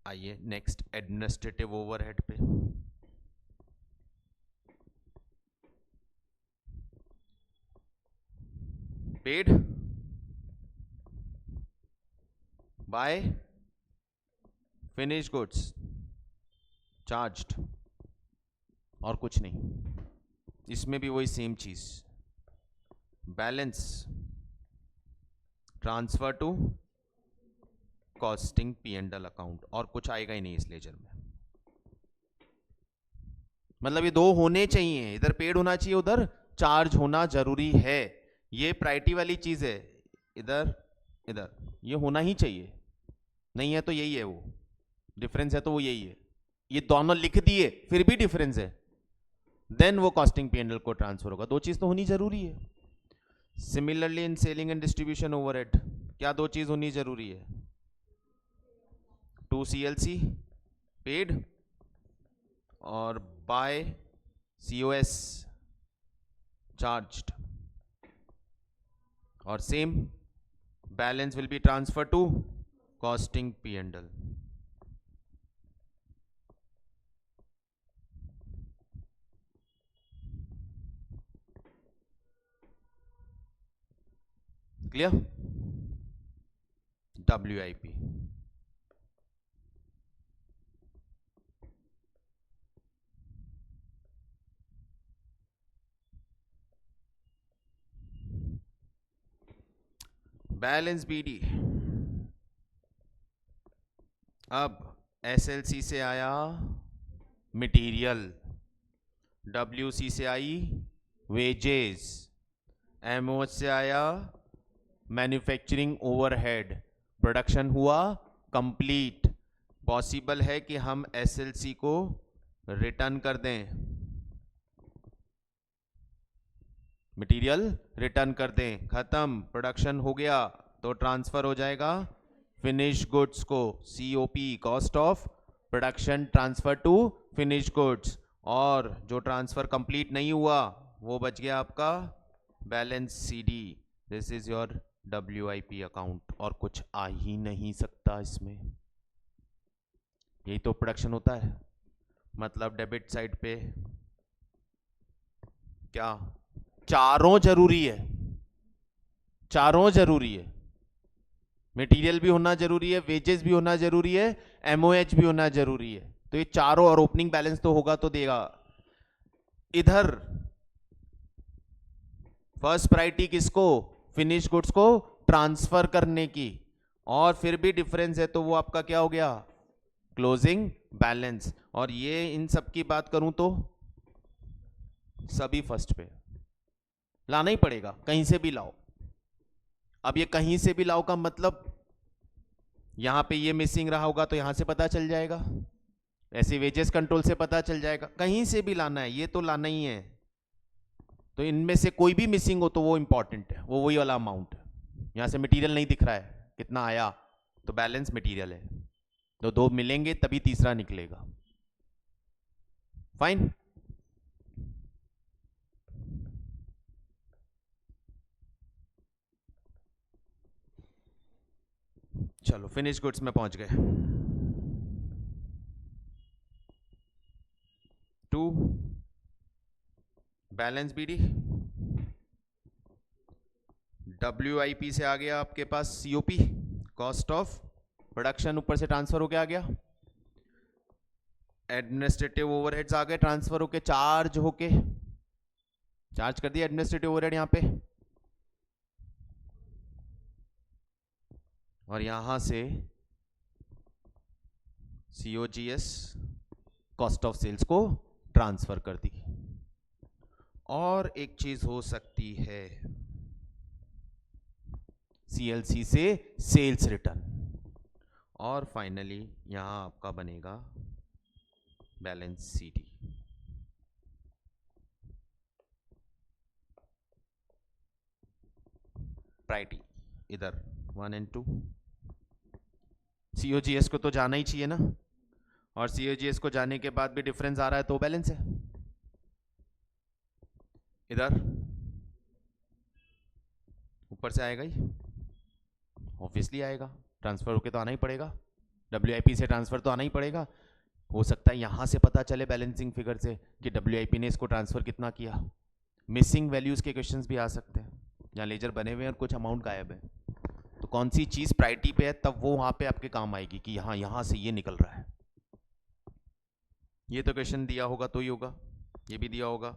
आइए नेक्स्ट एडमिनिस्ट्रेटिव ओवरहेड पे। Paid by finish goods, charged, और कुछ नहीं। इसमें भी वही सेम चीज, balance transfer to costing P and L account, और कुछ आएगा ही नहीं इस लेजर में। मतलब ये दो होने चाहिए, इधर पेड होना चाहिए, उधर चार्ज होना जरूरी है। ये प्रायोरिटी वाली चीज है, इधर इधर ये होना ही चाहिए। नहीं है तो यही है, वो डिफरेंस है तो वो यही है। ये दोनों लिख दिए फिर भी डिफरेंस है, देन वो कॉस्टिंग पी एंड एल को ट्रांसफर होगा। दो चीज तो होनी जरूरी है। Similarly in selling and distribution overhead क्या दो चीज होनी जरूरी है? 2 CLC पेड और बाय COS चार्ज्ड, और same balance will be transfer to costing P and L. Clear? WIP बैलेंस BD। अब SLC से आया मटेरियल, WC से आई वेजेस, MOH से आया मैन्युफैक्चरिंग ओवरहेड। प्रोडक्शन हुआ कंप्लीट। पॉसिबल है कि हम SLC को रिटर्न कर दें, मटेरियल रिटर्न कर दें, खत्म, प्रोडक्शन हो गया तो ट्रांसफर हो जाएगा फिनिश गुड्स को। COP cost of production transfer to finish goods. और जो ट्रांसफर कंप्लीट नहीं हुआ वो बच गया आपका balance CD। This is your WIP account, और कुछ आ ही नहीं सकता इसमें। यही तो प्रोडक्शन होता है। मतलब डेबिट साइड पे क्या चारों जरूरी है, चारों जरूरी है। मटेरियल भी होना जरूरी है, वेजेस भी होना जरूरी है, MOH भी होना जरूरी है। तो ये चारों, और ओपनिंग बैलेंस तो होगा तो देगा। इधर फर्स्ट प्रायोरिटी किसको? फिनिश गुड्स को ट्रांसफर करने की, और फिर भी डिफरेंस है तो वो आपका क्या हो गया? Closing balance. और ये इन सब की बात करूं तो सभी फर्स्ट पे लाना ही पड़ेगा, कहीं से भी लाओ। अब ये कहीं से भी लाओ का मतलब यहां पे ये मिसिंग रहा होगा तो यहां से पता चल जाएगा, ऐसे वेजेस कंट्रोल से पता चल जाएगा, कहीं से भी लाना है, ये तो लाना ही है। तो इनमें से कोई भी मिसिंग हो तो वो इंपॉर्टेंट है, वो वही वाला अमाउंट है। यहां से मटेरियल नहीं दिख रहा है कितना आया, तो बैलेंस मटेरियल है, तो दो मिलेंगे तभी तीसरा निकलेगा। फाइन। चलो फिनिश गुड्स में पहुंच गए। 2 बैलेंस BD, WIP से आ गया आपके पास COP कॉस्ट ऑफ प्रोडक्शन, ऊपर से ट्रांसफर होके आ गया। एडमिनिस्ट्रेटिव ओवरहेड्स आ गए ट्रांसफर होके, चार्ज होके, चार्ज कर दिया एडमिनिस्ट्रेटिव ओवरहेड यहां पे, और यहां से COGS कॉस्ट ऑफ सेल्स को ट्रांसफर कर दी। और एक चीज हो सकती है सीएलसी से सेल्स रिटर्न, और फाइनली यहां आपका बनेगा बैलेंस सीडी। प्रायोरिटी इधर 1 एंड 2। सीओजीएस को तो जाना ही चाहिए ना, और सीओजीएस को जाने के बाद भी डिफरेंस आ रहा है तो बैलेंस है। इधर ऊपर से आएगा ही, ऑब्वियसली आएगा, ट्रांसफर होके तो आना ही पड़ेगा, डब्ल्यूआईपी से ट्रांसफर तो आना ही पड़ेगा। हो सकता है यहां से पता चले बैलेंसिंग फिगर से कि डब्ल्यूआईपी ने इसको ट्रांसफर कितना किया। मिसिंग वैल्यूज के क्वेश्चंस भी आ सकते हैं, जहाँ लेजर बने हुए हैं और कुछ अमाउंट गायब है, तो कौन सी चीज प्रायोरिटी पे है तब वो वहां पे आपके काम आएगी कि हाँ यहां से ये निकल रहा है। ये तो क्वेश्चन दिया होगा तो ही होगा, ये भी दिया होगा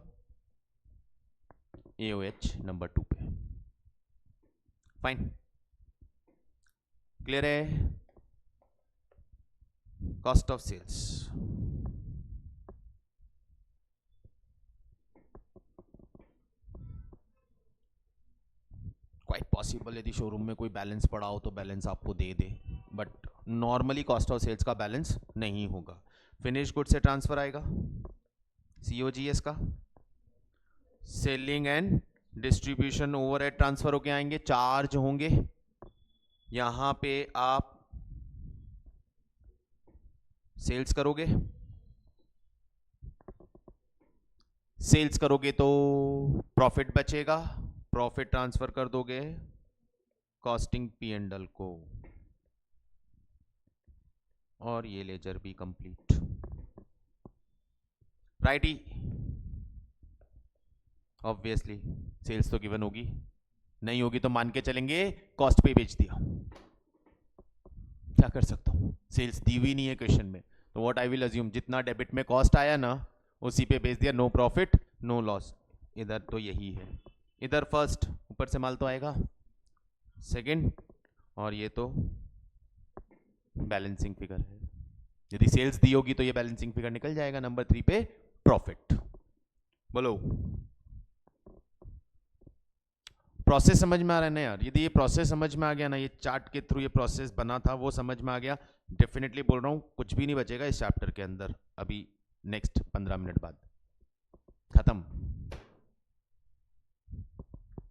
AOH नंबर 2 पे। फाइन, क्लियर है। Cost of sales, quite possible यदि शोरूम में कोई बैलेंस पड़ा हो तो बैलेंस आपको दे दे, but normally cost of sales का बैलेंस नहीं होगा। फिनिश गुड से ट्रांसफर आएगा, सीओजीएस का selling and distribution overhead transfer होके आएंगे, चार्ज होंगे। यहां पे आप सेल्स करोगे, सेल्स करोगे तो प्रॉफिट बचेगा, प्रॉफिट ट्रांसफर कर दोगे कॉस्टिंग P&L को, और ये लेजर भी कंप्लीट। राइटी, ऑब्वियसली सेल्स तो गिवन होगी, नहीं होगी तो मान के चलेंगे कॉस्ट पे बेच दिया, क्या कर सकता हूं, सेल्स दी हुई नहीं है क्वेश्चन में, तो व्हाट आई विल अज्यूम जितना डेबिट में कॉस्ट आया ना उसी पे बेच दिया, नो प्रॉफिट नो लॉस। इधर तो यही है, इधर फर्स्ट ऊपर से माल तो आएगा, सेकंड, और ये तो बैलेंसिंग फिगर है, यदि सेल्स दी होगी तो ये बैलेंसिंग फिगर निकल जाएगा। नंबर 3 पे प्रॉफिट। बोलो प्रोसेस समझ में आ रहा है ना यार, यदि ये प्रोसेस समझ में आ गया ना, ये चार्ट के थ्रू ये प्रोसेस बना था वो समझ में आ गया, डेफिनेटली बोल रहा हूं कुछ भी नहीं बचेगा इस चैप्टर के अंदर अभी नेक्स्ट 15 मिनट बाद, खत्म,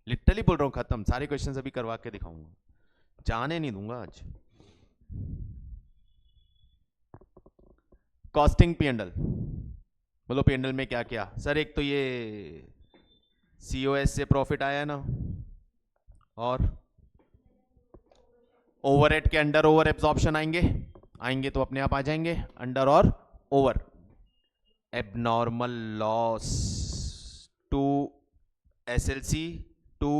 लिटरली बोल रहा हूं खत्म, सारे क्वेश्चंस अभी करवा के दिखाऊंगा, जाने नहीं दूंगा आज। कॉस्टिंग P&L, बोलो P&L में क्या क्या सर, एक तो ये COS से प्रॉफिट आया ना, और ओवरहेड के अंडर ओवर एब्जॉर्प्शन आएंगे तो अपने आप आ जाएंगे, अंडर और over. Abnormal loss to SLC to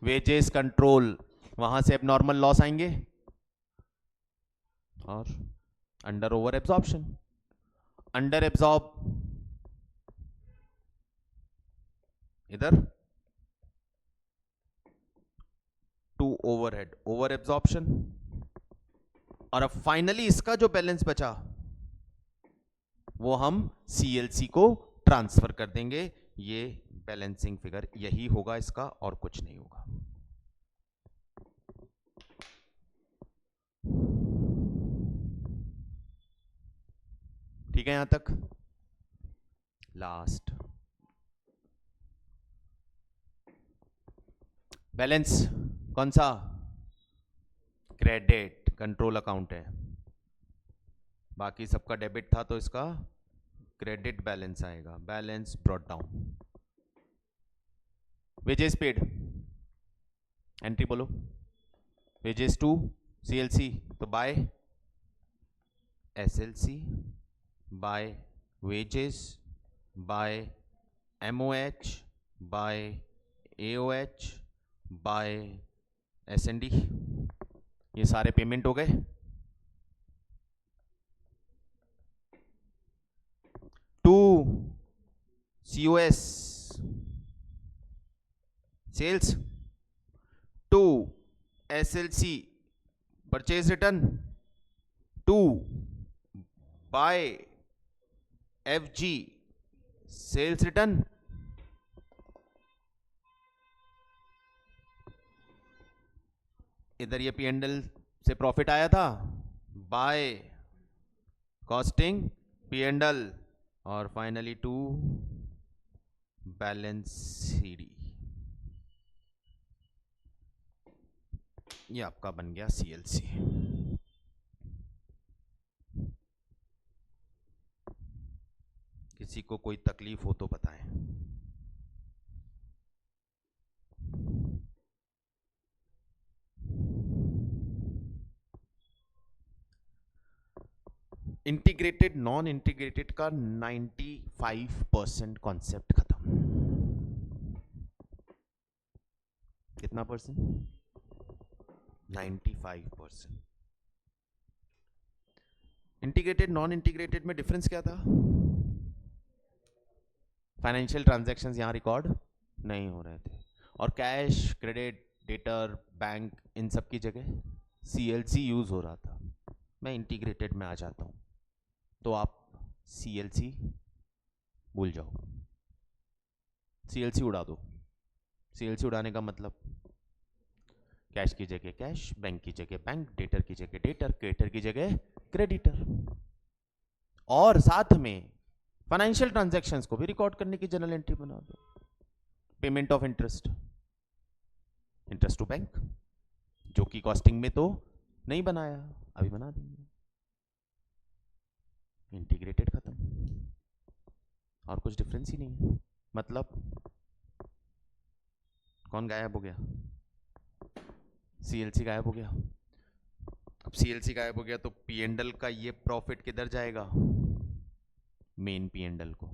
wages control, वहां से एबनॉर्मल लॉस आएंगे, और under over absorption, under absorb इधर टू ओवरहेड ओवर एब्जॉर्प्शन, और अब फाइनली इसका जो बैलेंस बचा वो हम CLC को ट्रांसफर कर देंगे। ये बैलेंसिंग फिगर यही होगा इसका, और कुछ नहीं होगा। ठीक है यहां तक। लास्ट बैलेंस कौन सा, क्रेडिट कंट्रोल अकाउंट है, बाकी सबका डेबिट था तो इसका क्रेडिट बैलेंस आएगा, balance brought down. Wages paid, entry बोलो, वेजेस टू CLC तो by SLC, by wages, by MOH, by AOH, by S&D, ये सारे पेमेंट हो गए। To COS sales, to SLC purchase return, to by FG sales return, इधर ये P&L से profit आया था बाय कॉस्टिंग P&L, और फाइनली टू बैलेंस CD, ये आपका बन गया CLC। किसी को कोई तकलीफ हो तो बताएं। इंटीग्रेटेड नॉन इंटीग्रेटेड का 95% कॉन्सेप्ट खत्म। कितना परसेंट? 95%। इंटीग्रेटेड नॉन इंटीग्रेटेड में डिफरेंस क्या था? फाइनेंशियल ट्रांजैक्शंस यहां रिकॉर्ड नहीं हो रहे थे, और कैश, क्रेडिट, डेटर, बैंक, इन सब की जगह CLC यूज हो रहा था। मैं इंटीग्रेटेड में आ जाता हूं, तो आप CLC भूल जाओ, CLC उड़ा दो। CLC उड़ाने का मतलब कैश की जगह कैश, बैंक की जगह बैंक, डेटर की जगह डेटर, क्रेडिटर की जगह क्रेडिटर, और साथ में फाइनेंशियल ट्रांजैक्शंस को भी रिकॉर्ड करने की जनरल एंट्री बना दो। Payment of interest, interest to bank, जो कि कॉस्टिंग में तो नहीं बनाया, अभी बना देंगे। इंटीग्रेटेड खत्म, और कुछ डिफरेंस ही नहीं है। मतलब कौन गायब हो गया? CLC गायब हो गया। अब CLC गायब हो गया तो P&L का ये प्रॉफिट किधर जाएगा? मेन P&L को।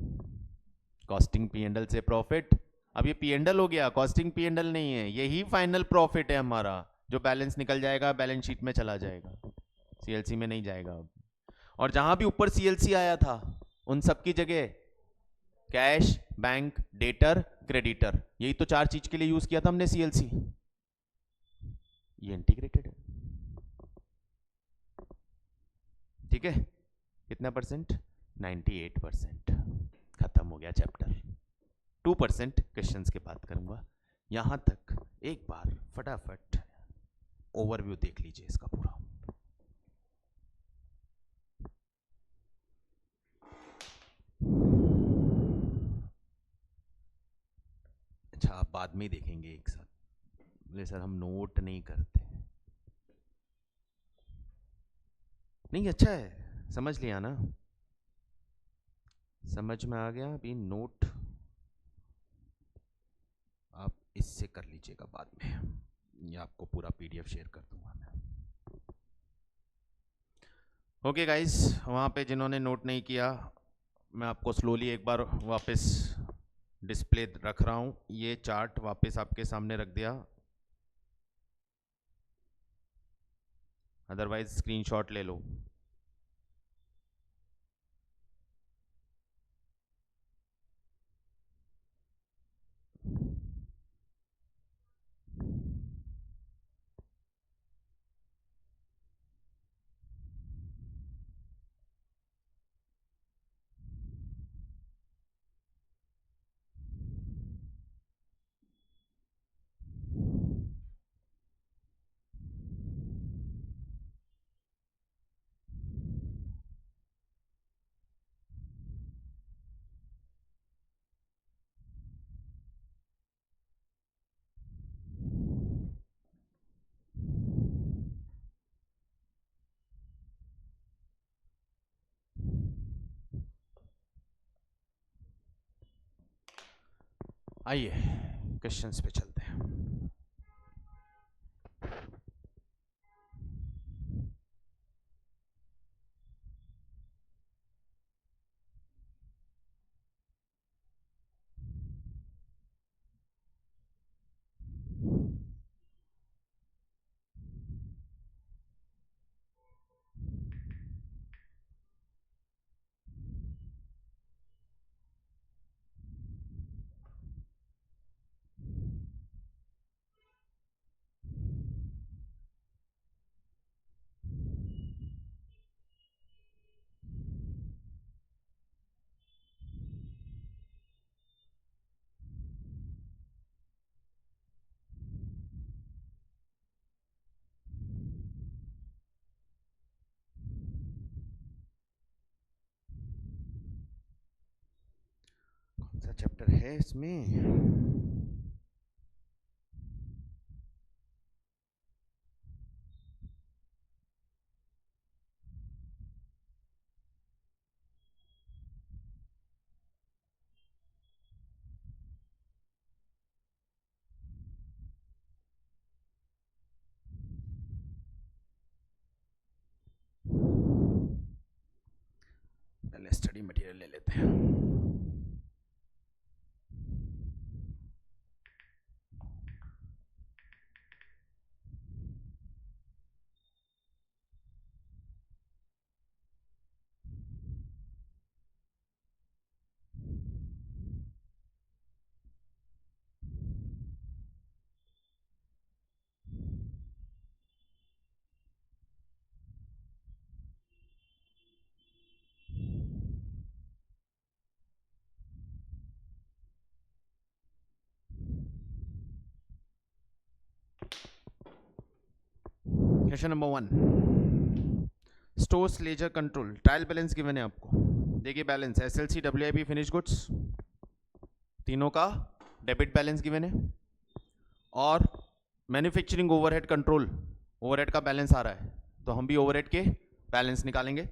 कॉस्टिंग P&L से प्रॉफिट, अब ये P&L हो गया, कॉस्टिंग P&L नहीं है, यही फाइनल प्रॉफिट है हमारा, जो बैलेंस निकल जाएगा, बैलेंस शीट में चला जाएगा, CLC में नहीं जाएगा अब। और जहां भी ऊपर CLC आया था उन सब की जगह कैश, बैंक, डेटर, क्रेडिटर, यही तो चार चीज के लिए यूज किया था हमने CLC। ये इंटीग्रेटेड है, ठीक है। कितना परसेंट? 98%। खत्म हो गया चैप्टर। 2% क्वेश्चंस के बाद करूंगा। यहां तक एक बार फटाफट ओवरव्यू देख लीजिए इसका पूरा। अच्छा, आप बाद में ही देखेंगे एक साथ। बोले सर हम नोट नहीं करते। नहीं, अच्छा है, समझ लिया ना, समझ में आ गया। अभी नोट आप इससे कर लीजिएगा बाद में, ये आपको पूरा PDF शेयर कर दूंगा मैं। ओके गाइस, वहाँ पे जिन्होंने नोट नहीं किया, मैं आपको स्लोली एक बार वापस डिस्प्ले रख रहा हूँ, ये चार्ट वापस आपके सामने रख दिया, अदरवाइज स्क्रीनशॉट ले लो। आइए क्वेश्चंस पे चलते हैं। चैप्टर है इसमें। पहले स्टडी मटेरियल ले लेते हैं। Question number 1, stores ledger control trial balance given है आपको। देखिए balance SLC WIP finish goods तीनों का डेबिट बैलेंस गिवन है, और मैन्युफैक्चरिंग ओवरहेड कंट्रोल ओवरहेड का बैलेंस आ रहा है, तो हम भी ओवरहेड के बैलेंस निकालेंगे।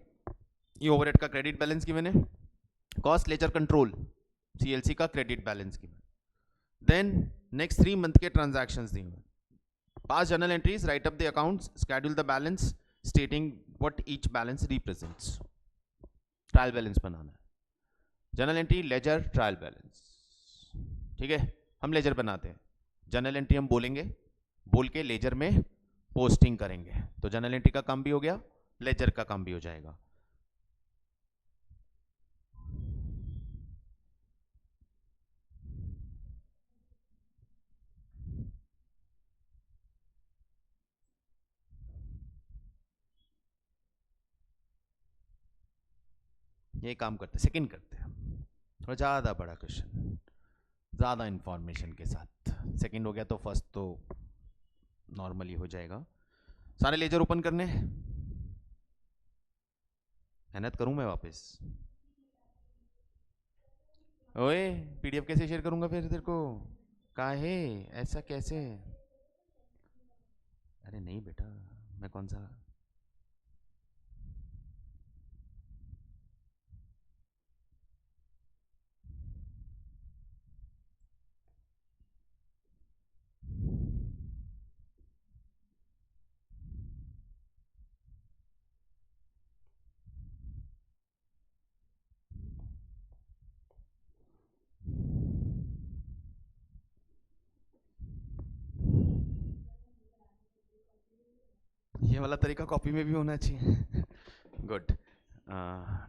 ये ओवरहेड का क्रेडिट बैलेंस गिवन है, कॉस्ट लेजर कंट्रोल सीएलसी का credit balance given. Then next 3 month के ट्रांजैक्शंस दिए हुए, pass journal entries, write up the accounts, schedule the balance stating what each balance represents. Trial balance बनाना है, journal entry ledger trial balance. ठीक है, हम laser बनाते हैं, जर्नल एंट्री हम बोलेंगे, बोल के लेजर में पोस्टिंग करेंगे, तो जर्नल एंट्री का काम भी हो गया, लेजर का काम भी हो जाएगा। ये काम करते सेकंड करते हैं, थोड़ा ज़्यादा बड़ा क्वेश्चन, ज़्यादा इंफॉर्मेशन के साथ। सेकंड हो गया तो फर्स्ट तो नॉर्मली हो जाएगा। सारे लेजर ओपन करने, मेहनत करूं मैं वापस। ओए पीडीएफ कैसे शेयर करूंगा फिर तेरे को, काहे ऐसा कैसे? अरे नहीं बेटा, मैं कौन सा ये वाला तरीका कॉपी में भी होना चाहिए। गुड,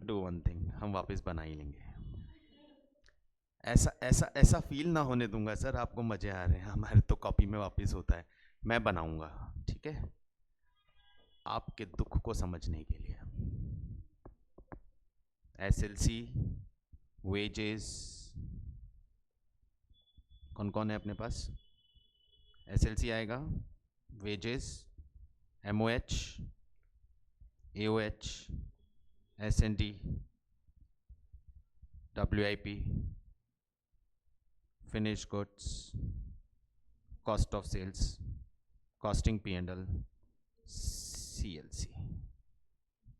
डू वन थिंग, हम वापस बना ही लेंगे। ऐसा ऐसा ऐसा फील ना होने दूंगा सर, आपको मजे आ रहे हैं, हमारे तो कॉपी में वापस होता है, मैं बनाऊंगा, ठीक है, आपके दुख को समझने के लिए। एसएलसी वेजेस कौन कौन है अपने पास? एसएलसी आएगा, wages, MOH, AOH, SND, WIP, finish goods, cost of sales, costing P&L, CLC.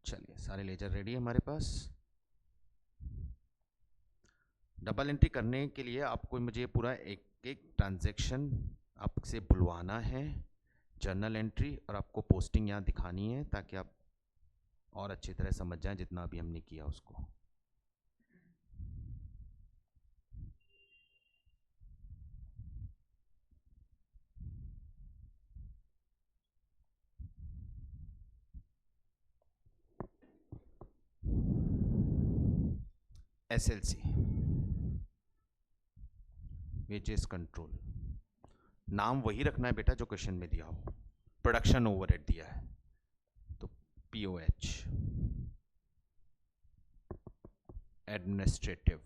चलिए सारे लेजर रेडी है हमारे पास। डबल एंट्री करने के लिए आपको मुझे पूरा एक एक ट्रांजैक्शन आपसे बुलवाना है, जर्नल एंट्री, और आपको पोस्टिंग यहाँ दिखानी है, ताकि आप और अच्छी तरह समझ जाएं जितना अभी हमने किया उसको। एसएलसी वेजेस कंट्रोल, नाम वही रखना है बेटा जो क्वेश्चन में दिया हो। प्रोडक्शन ओवरहेड दिया है तो POH, administrative,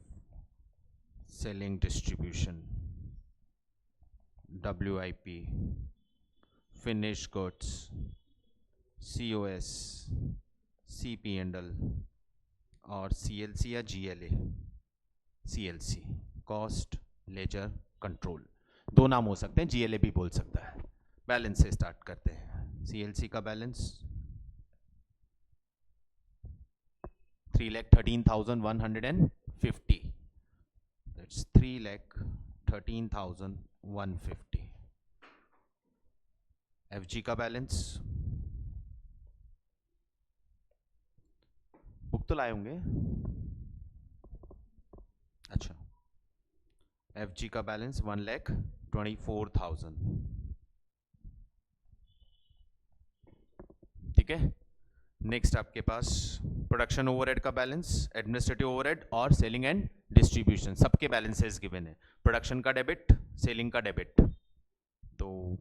selling distribution, WIP, finish goods, COS, CP&L, और सीएलसी या GLA, CLC cost ledger control, दो नाम हो सकते हैं, जीएलए भी बोल सकता है। बैलेंस से स्टार्ट करते हैं। सीएलसी का बैलेंस 3,13,150, दैट्स 3,13,150। एफजी का बैलेंस, बुक तो लाए होंगे, अच्छा, एफजी का बैलेंस 1,24,000, ठीक है। नेक्स्ट आपके पास प्रोडक्शन ओवरहेड का बैलेंस, एडमिनिस्ट्रेटिव ओवरहेड और सेलिंग एंड डिस्ट्रीब्यूशन, सबके बैलेंसेस गिवन है। प्रोडक्शन का डेबिट, सेलिंग का डेबिट, तो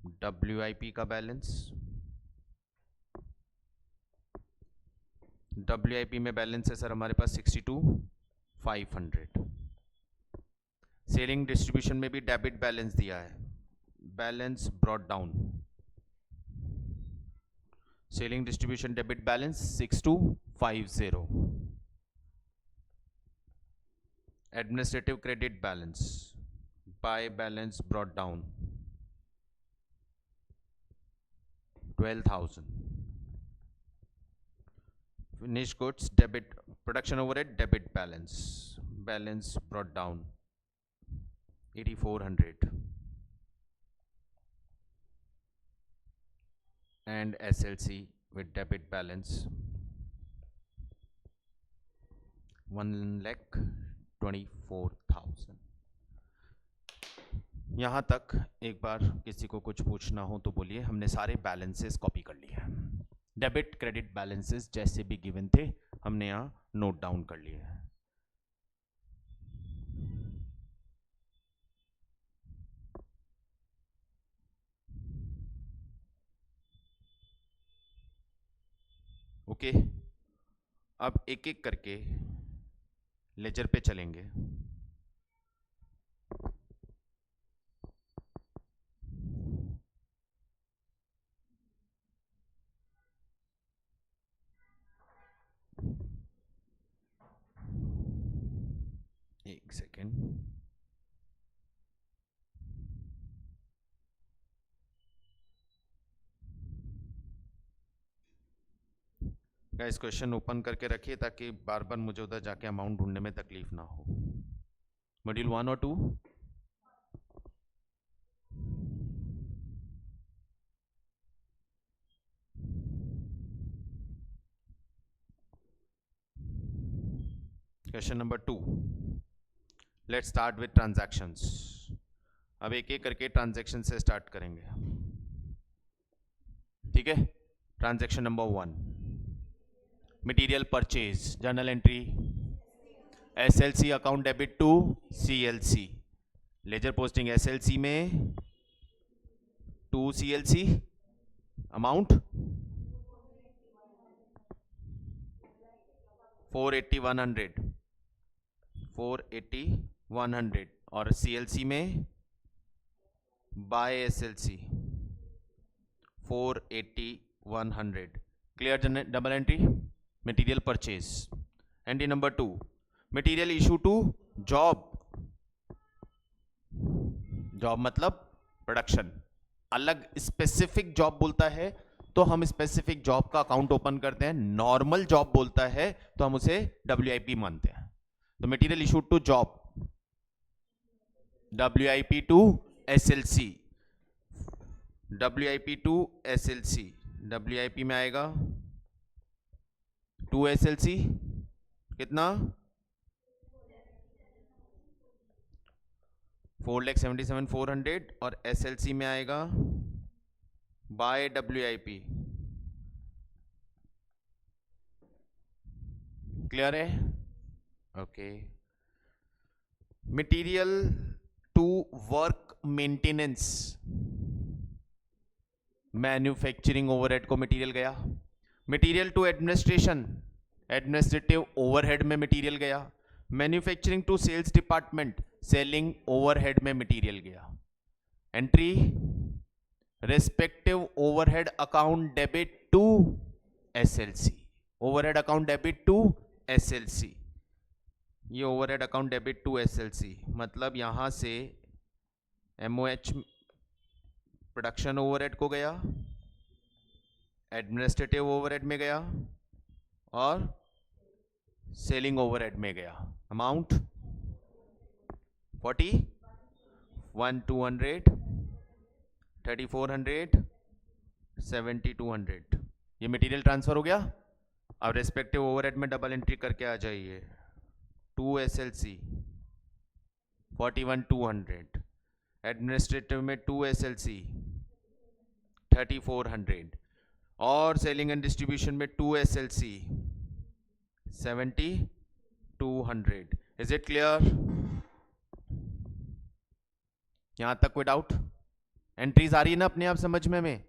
WIP का बैलेंस, WIP में बैलेंस है सर हमारे पास 62,500। सेलिंग डिस्ट्रीब्यूशन में भी डेबिट बैलेंस दिया है, balance brought down, selling distribution debit balance 6250। Administrative credit balance by balance brought down 12,000। Finish goods debit, production overhead debit balance, balance brought down 8,400। and SLC with debit balance 1,24,000। यहाँ तक एक बार किसी को कुछ पूछना हो तो बोलिए। हमने सारे बैलेंसेस कॉपी कर लिए हैं, डेबिट क्रेडिट बैलेंसेस जैसे भी गिवन थे हमने यहाँ नोट डाउन कर लिए हैं। ओके, अब एक एक करके लेजर पे चलेंगे। एक सेकेंड, गाइस क्वेश्चन ओपन करके रखिए ताकि बार बार मुझे उधर जाके अमाउंट ढूंढने में तकलीफ ना हो। मॉड्यूल 1 और 2, question number 2, let's start with transactions. अब एक एक करके ट्रांजैक्शन से स्टार्ट करेंगे, ठीक है। Transaction number 1, material purchase, journal entry SLC account debit to CLC, ledger posting SLC में टू CLC, अमाउंट 480,100 और CLC में by SLC 480,100। Clear double entry, material purchase. Entry number 2, material issue to job, job मतलब production, अलग specific job बोलता है तो हम specific job का अकाउंट ओपन करते हैं, नॉर्मल जॉब बोलता है तो हम उसे WIP मानते हैं। तो material issue to job WIP to SLC, WIP to SLC, WIP में आएगा टू SLC कितना 4,77,400 और SLC में आएगा बाय WIP। क्लियर है? Okay. Material to work maintenance, manufacturing overhead को मटेरियल गया। Material to administration, administrative overhead में मटेरियल गया। Manufacturing to sales department, selling overhead में मटेरियल गया। Entry respective overhead account debit to SLC, overhead account debit to SLC, ये overhead account debit to SLC, मतलब यहाँ से MOH production overhead को गया, एडमिनिस्ट्रेटिव ओवरहेड में गया और सेलिंग ओवरहेड में गया। अमाउंट 40, 1200, 3400, 7200। ये मटेरियल ट्रांसफर हो गया। अब रेस्पेक्टिव ओवरहेड में डबल एंट्री करके आ जाइए। 2 SLC 41,200, एडमिनिस्ट्रेटिव में 2 SLC 3,400 और सेलिंग एंड डिस्ट्रीब्यूशन में 2 SLC 7,200। Is it clear? यहां तक कोई डाउट? एंट्रीज आ रही है ना अपने आप समझ में?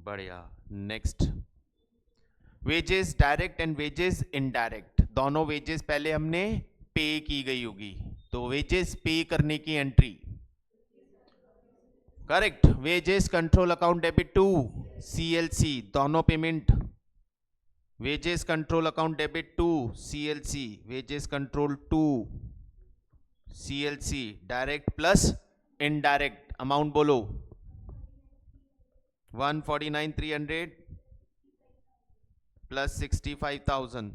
बढ़िया। Next, wages direct and wages indirect. दोनों वेजेस पहले हमने पे की गई होगी, तो वेजेस पे करने की entry correct. Wages control account debit to CLC, दोनों payment. Wages control account debit to CLC, wages control to CLC, direct plus indirect. Amount बोलो। 149,300 प्लस 65,000,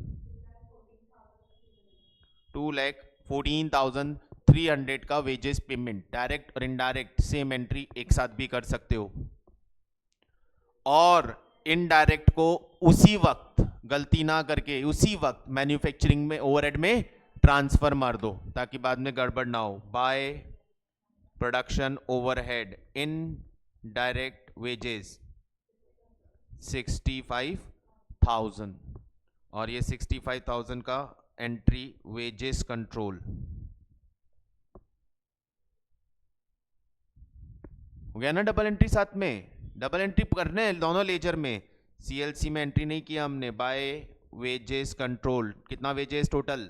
2,14,300 का वेजेस पेमेंट। डायरेक्ट और इनडायरेक्ट सेम एंट्री एक साथ भी कर सकते हो, और इनडायरेक्ट को उसी वक्त, गलती ना करके उसी वक्त मैन्युफैक्चरिंग में ओवरहेड में ट्रांसफर मार दो, ताकि बाद में गड़बड़ ना हो। Bye production overhead in direct wages 65,000, और ये 65,000 का एंट्री वेजेस कंट्रोल हो गया ना। डबल एंट्री साथ में, डबल एंट्री करने दोनों लेजर में। CLC में एंट्री नहीं किया हमने, बाय वेजेस कंट्रोल। कितना वेजेस टोटल?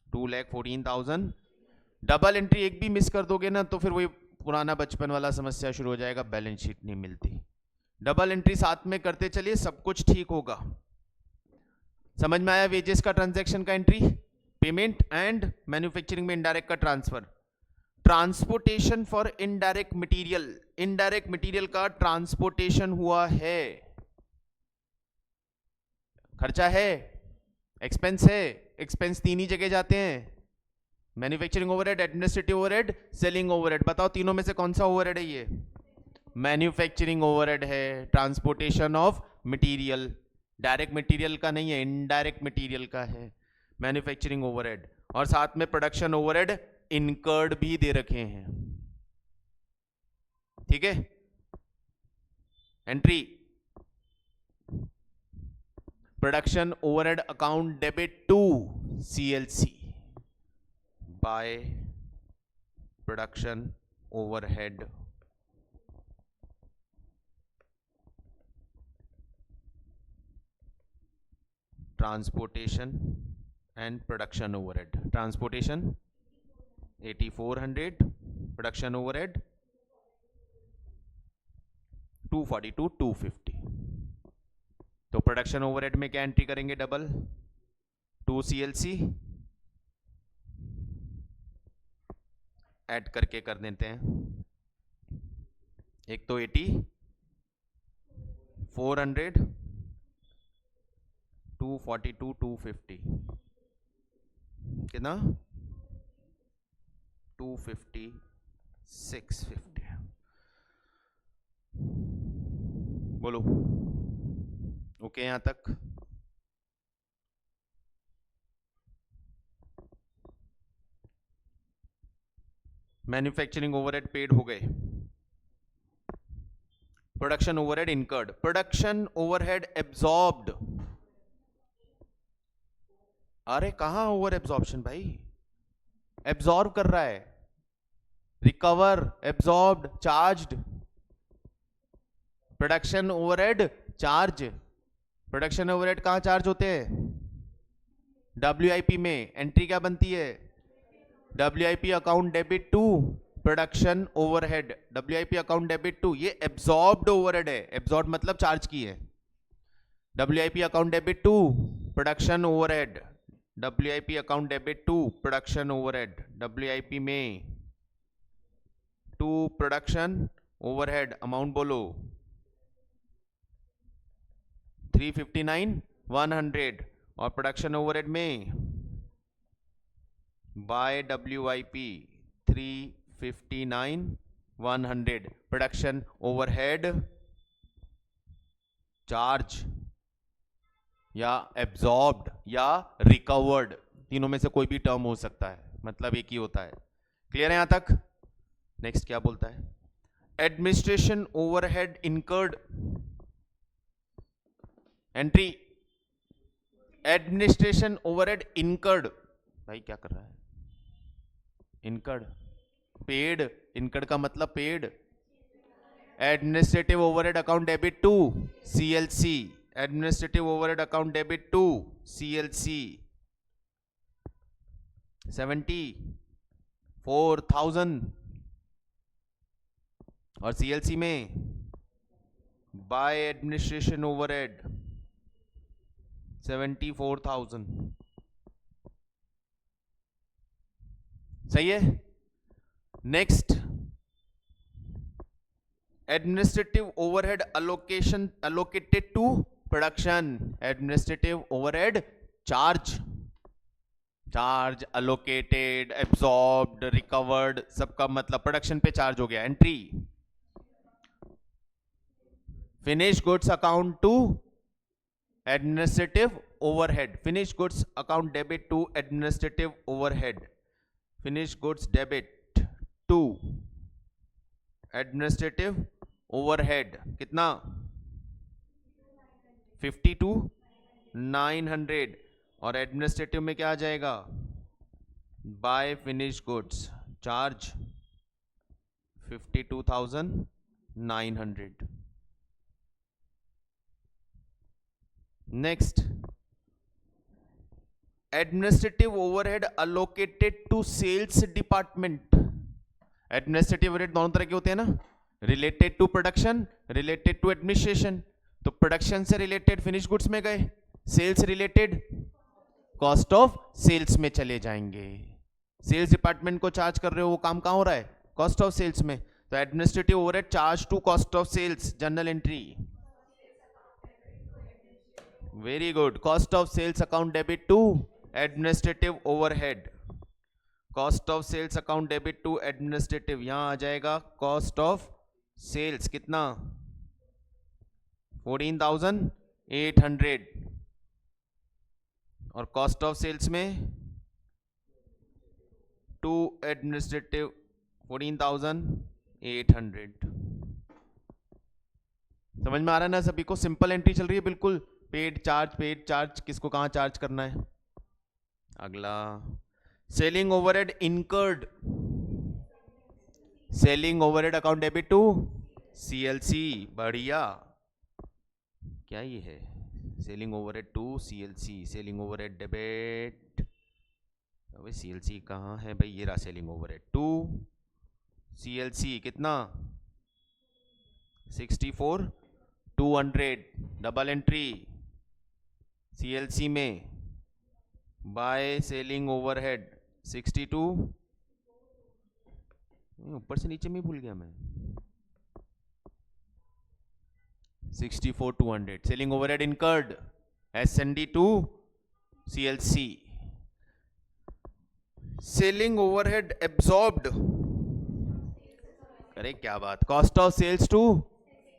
2,14,000। डबल एंट्री एक भी मिस कर दोगे ना तो फिर वही पुराना बचपन वाला समस्या शुरू हो जाएगा, बैलेंस शीट नहीं मिलती। डबल एंट्री साथ में करते चलिए, सब कुछ ठीक होगा। समझ में आया? वेजेस का ट्रांजैक्शन का एंट्री, पेमेंट एंड मैन्युफैक्चरिंग में इनडायरेक्ट का transfer. Transportation for indirect material, indirect material का ट्रांसपोर्टेशन हुआ है, खर्चा है, एक्सपेंस है। एक्सपेंस तीन ही जगह जाते हैं, manufacturing overhead, administrative overhead, selling overhead. बताओ तीनों में से कौन सा ओवरहेड है? ये मैन्युफैक्चरिंग ओवरहेड है। Transportation of material, direct material का नहीं है, इनडायरेक्ट मटेरियल का है मैन्युफैक्चरिंग ओवरहेड। और साथ में प्रोडक्शन ओवरहेड इनकर्ड भी दे रखे हैं, ठीक है। Entry production overhead account debit to CLC by production overhead transportation and production overhead. Transportation 8,400, production overhead 242, 250। तो प्रोडक्शन ओवरहेड में क्या एंट्री करेंगे? डबल 2 CLC ऐड करके कर देते हैं। एक तो 80,400, 242, 250, कितना? 250, 650। बोलो ओके यहां तक? मैन्युफैक्चरिंग ओवरहेड पेड हो गए। Production overhead incurred, production overhead absorbed. अरे कहां ओवर एब्जॉर्प्शन भाई? एब्जॉर्ब कर रहा है, recover, absorbed, charged. Production overhead charge. Production overhead कहां चार्ज होते हैं? WIP में। एंट्री क्या बनती है? WIP account debit to production overhead, WIP account debit to. ये एब्जॉर्ब्ड ओवरहेड है, एब्जॉर्ब मतलब चार्ज की है। WIP account debit to production overhead, WIP account debit to production overhead, WIP में टू प्रोडक्शन ओवरहेड अमाउंट बोलो 359 100 और production overhead में by WIP 359 100 production overhead charge या एब्जॉर्ब्ड या रिकवर्ड, तीनों में से कोई भी टर्म हो सकता है, मतलब एक ही होता है। क्लियर है यहां तक? नेक्स्ट क्या बोलता है? Administration overhead incurred, entry administration overhead incurred, भाई क्या कर रहा है? इनकर्ड पेड, इनकर्ड का मतलब paid. Administrative overhead account debit to CLC, administrative overhead account debit to CLC 74,000 और CLC में बाय एडमिनिस्ट्रेशन ओवरहेड 74,000। सही है? Next, administrative overhead allocation allocated to production, administrative overhead charge, charge allocated, absorbed, recovered, सबका मतलब production पे charge हो गया। Entry finish goods account to administrative overhead, finish goods account debit to administrative overhead, finish goods debit to administrative overhead कितना? 52,900 और एडमिनिस्ट्रेटिव में क्या आ जाएगा? By finish goods charge 52,900। Next, administrative overhead allocated to sales department, administrative overhead दोनों तरह के होते हैं ना, related to production, related to administration. तो प्रोडक्शन से रिलेटेड फिनिश गुड्स में गए, sales related cost of sales में चले जाएंगे। सेल्स डिपार्टमेंट को चार्ज कर रहे हो, वो काम कहां हो रहा है? कॉस्ट ऑफ सेल्स में। तो administrative overhead charge to cost of sales, journal entry. Very good, cost of sales account debit to administrative overhead, cost of sales account debit to administrative, यहां आ जाएगा कॉस्ट ऑफ सेल्स कितना? 14,800 और cost of sales में to administrative 14,800। समझ में आ रहा है ना सभी को? सिंपल एंट्री चल रही है बिल्कुल, पेड चार्ज, किसको कहां चार्ज करना है। अगला, selling overhead incurred, selling overhead account debit to CLC, बढ़िया। क्या ये है? Selling overhead to CLC, selling overhead debit, अबे CLC कहाँ है भाई? ये रहा सेलिंग ओवरहेड टू CLC कितना? 64,200, डबल एंट्री CLC में बाय सेलिंग ओवरहेड 62, ऊपर से नीचे में भूल गया मैं, 64,200, selling overhead incurred S&D to CLC, selling overhead absorbed, अरे क्या बात, cost of sales to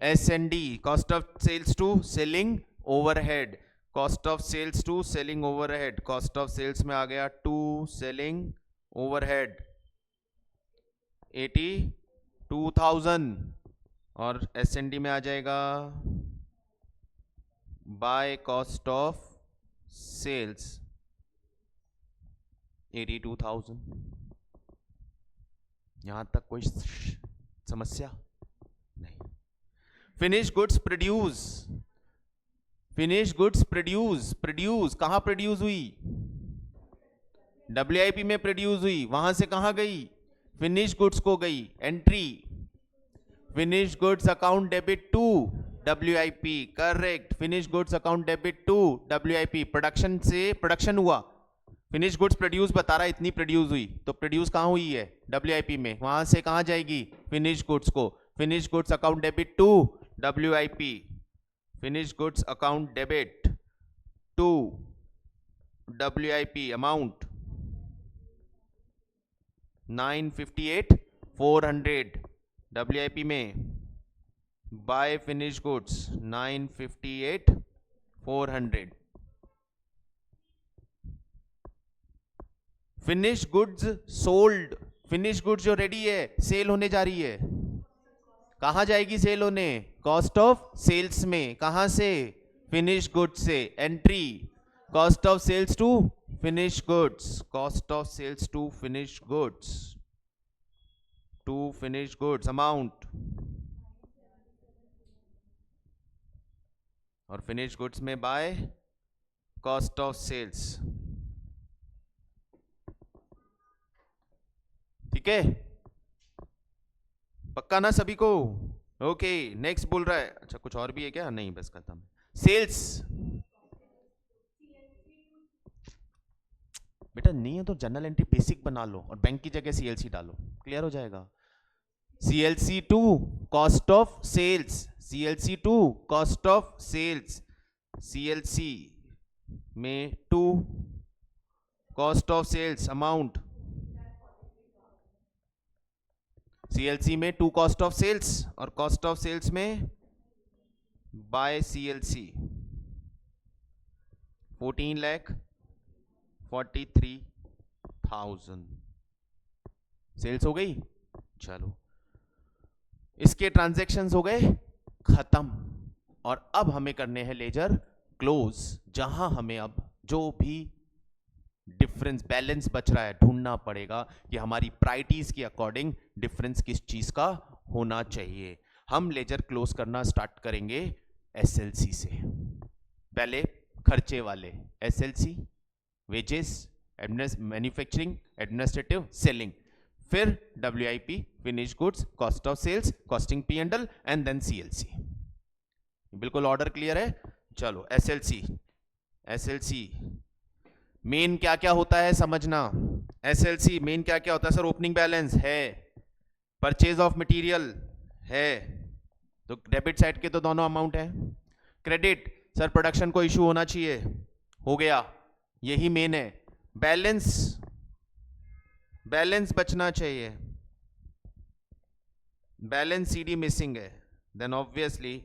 S&D, cost of sales to selling overhead, cost of sales to selling overhead, cost of sales में आ गया टू सेलिंग ओवरहेड 82,000 और S&D में आ जाएगा bye cost of sales 82,000। यहां तक कोई समस्या नहीं। Finish goods produce, finish goods produce कहां प्रोड्यूस हुई? WIP में प्रोड्यूस हुई, वहां से कहां गई? फिनिश गुड्स को गई। Entry finish goods account debit to WIP, correct, finish goods account debit to WIP, production से प्रोडक्शन हुआ, फिनिश गुड्स प्रोड्यूस बता रहा है, इतनी प्रोड्यूस हुई, तो प्रोड्यूस कहाँ हुई है? WIP में। वहां से कहाँ जाएगी? फिनिश गुड्स को। Finish goods account debit to WIP। Finish goods account debit to WIP amount 958,400 WIP में by finish goods 958,400। Finish goods sold, finish goods जो रेडी है, सेल होने जा रही है, कहां जाएगी सेल होने? कॉस्ट ऑफ सेल्स में। कहां से? फिनिश गुड्स से। Entry cost of sales to finish goods, cost of sales to finish goods, to finish goods amount, और फिनिश गुड्स में बाय कॉस्ट ऑफ सेल्स। ठीक है, पक्का ना सभी को? ओके, नेक्स्ट बोल रहा है। अच्छा कुछ और भी है क्या? नहीं, बस खत्म। सेल्स बेटा नहीं है तो जनरल एंट्री बेसिक बना लो और बैंक की जगह CLC डालो, क्लियर हो जाएगा। CLC to cost of sales, CLC to cost of sales, CLC में to cost of sales amount, CLC में टू कॉस्ट ऑफ सेल्स और कॉस्ट ऑफ सेल्स में बाय CLC 14,43,000 सेल्स हो गई। चलो इसके ट्रांजैक्शंस हो गए खत्म, और अब हमें करने हैं लेजर क्लोज, जहां हमें अब जो भी डिफरेंस बैलेंस बच रहा है ढूंढना पड़ेगा कि हमारी प्रायोरिटीज के अकॉर्डिंग डिफरेंस किस चीज का होना चाहिए। हम लेजर क्लोज करना स्टार्ट करेंगे SLC से। पहले खर्चे वाले SLC, wages, manufacturing, administrative, selling, फिर WIP, finish goods, cost of sales, costing P&L and then CLC। बिल्कुल ऑर्डर क्लियर है? चलो SLC मेन क्या क्या होता है समझना। SLC मेन क्या क्या होता है? सर ओपनिंग बैलेंस है, परचेज ऑफ मटेरियल है, तो डेबिट साइड के तो दोनों अमाउंट है। क्रेडिट, सर प्रोडक्शन को इशू होना चाहिए, हो गया, यही मेन है। बैलेंस बचना चाहिए, बैलेंस CD मिसिंग है, देन ऑब्वियसली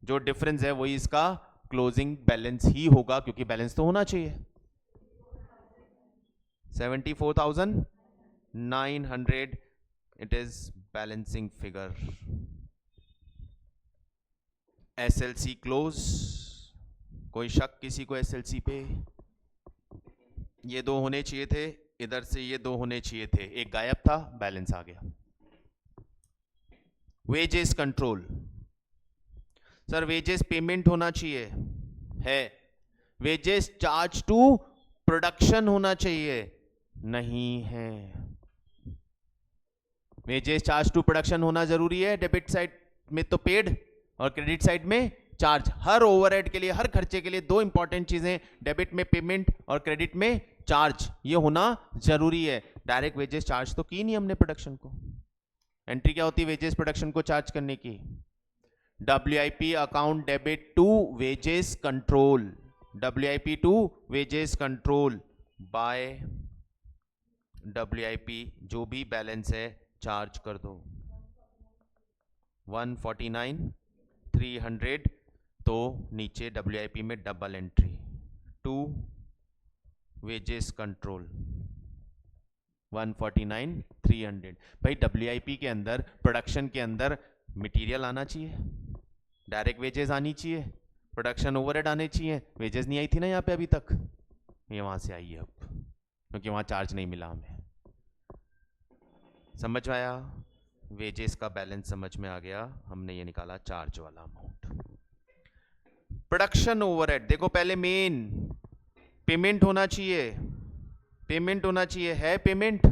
जो डिफरेंस है वही इसका क्लोजिंग बैलेंस ही होगा, क्योंकि बैलेंस तो होना चाहिए। 74,900 it is balancing figure। SLC close, कोई शक किसी को SLC पे? ये दो होने चाहिए थे, इधर से ये दो होने चाहिए थे, एक गायब था, बैलेंस आ गया। Wages control, sir wages payment होना चाहिए, है। वेजेस चार्ज टू प्रोडक्शन होना चाहिए, नहीं है। वेजेस चार्ज टू प्रोडक्शन होना जरूरी है, डेबिट साइड में तो पेड और क्रेडिट साइड में चार्ज। हर ओवरहेड के लिए, हर खर्चे के लिए दो इंपॉर्टेंट चीजें, डेबिट में पेमेंट और क्रेडिट में चार्ज, ये होना जरूरी है। डायरेक्ट वेजेस चार्ज तो की नहीं हमने प्रोडक्शन को। एंट्री क्या होती है वेजेस प्रोडक्शन को चार्ज करने की? WIP account debit to wages control, WIP to wages control by WIP, जो भी बैलेंस है चार्ज कर दो। 149,300, तो नीचे WIP में double entry to wages control 149,300। भाई WIP के अंदर, प्रोडक्शन के अंदर मटेरियल आना चाहिए, डायरेक्ट वेजेस आनी चाहिए, प्रोडक्शन ओवरहेड आने चाहिए। वेजेस नहीं आई थी ना यहाँ पे अभी तक, ये वहां से आई है अब, क्योंकि वहां चार्ज नहीं मिला हमें। समझ में आया? वेजेस का बैलेंस समझ में आ गया, हमने ये निकाला चार्ज वाला अमाउंट। प्रोडक्शन ओवरहेड देखो, पहले मेन पेमेंट होना चाहिए, पेमेंट होना चाहिए, है पेमेंट,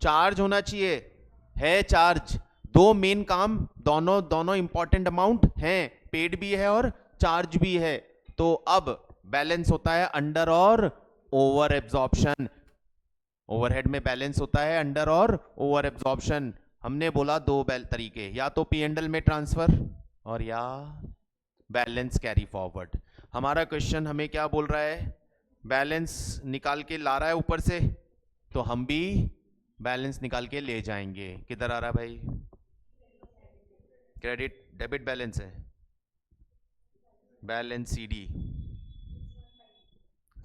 चार्ज होना चाहिए, है चार्ज। दो मेन काम, दोनों इंपॉर्टेंट अमाउंट हैं, पेड भी है और चार्ज भी है। तो अब बैलेंस होता है अंडर और ओवर एब्जॉर्प्शन, ओवरहेड में बैलेंस होता है अंडर और ओवर एब्जॉर्प्शन। हमने बोला दो तरीके, या तो पी एंड एल में ट्रांसफर और या बैलेंस कैरी फॉरवर्ड। हमारा क्वेश्चन हमें क्या बोल रहा है, बैलेंस निकाल के ला रहा है ऊपर से, तो हम भी बैलेंस निकाल के ले जाएंगे। किधर आ रहा है भाई, क्रेडिट डेबिट बैलेंस है, बैलेंस सीडी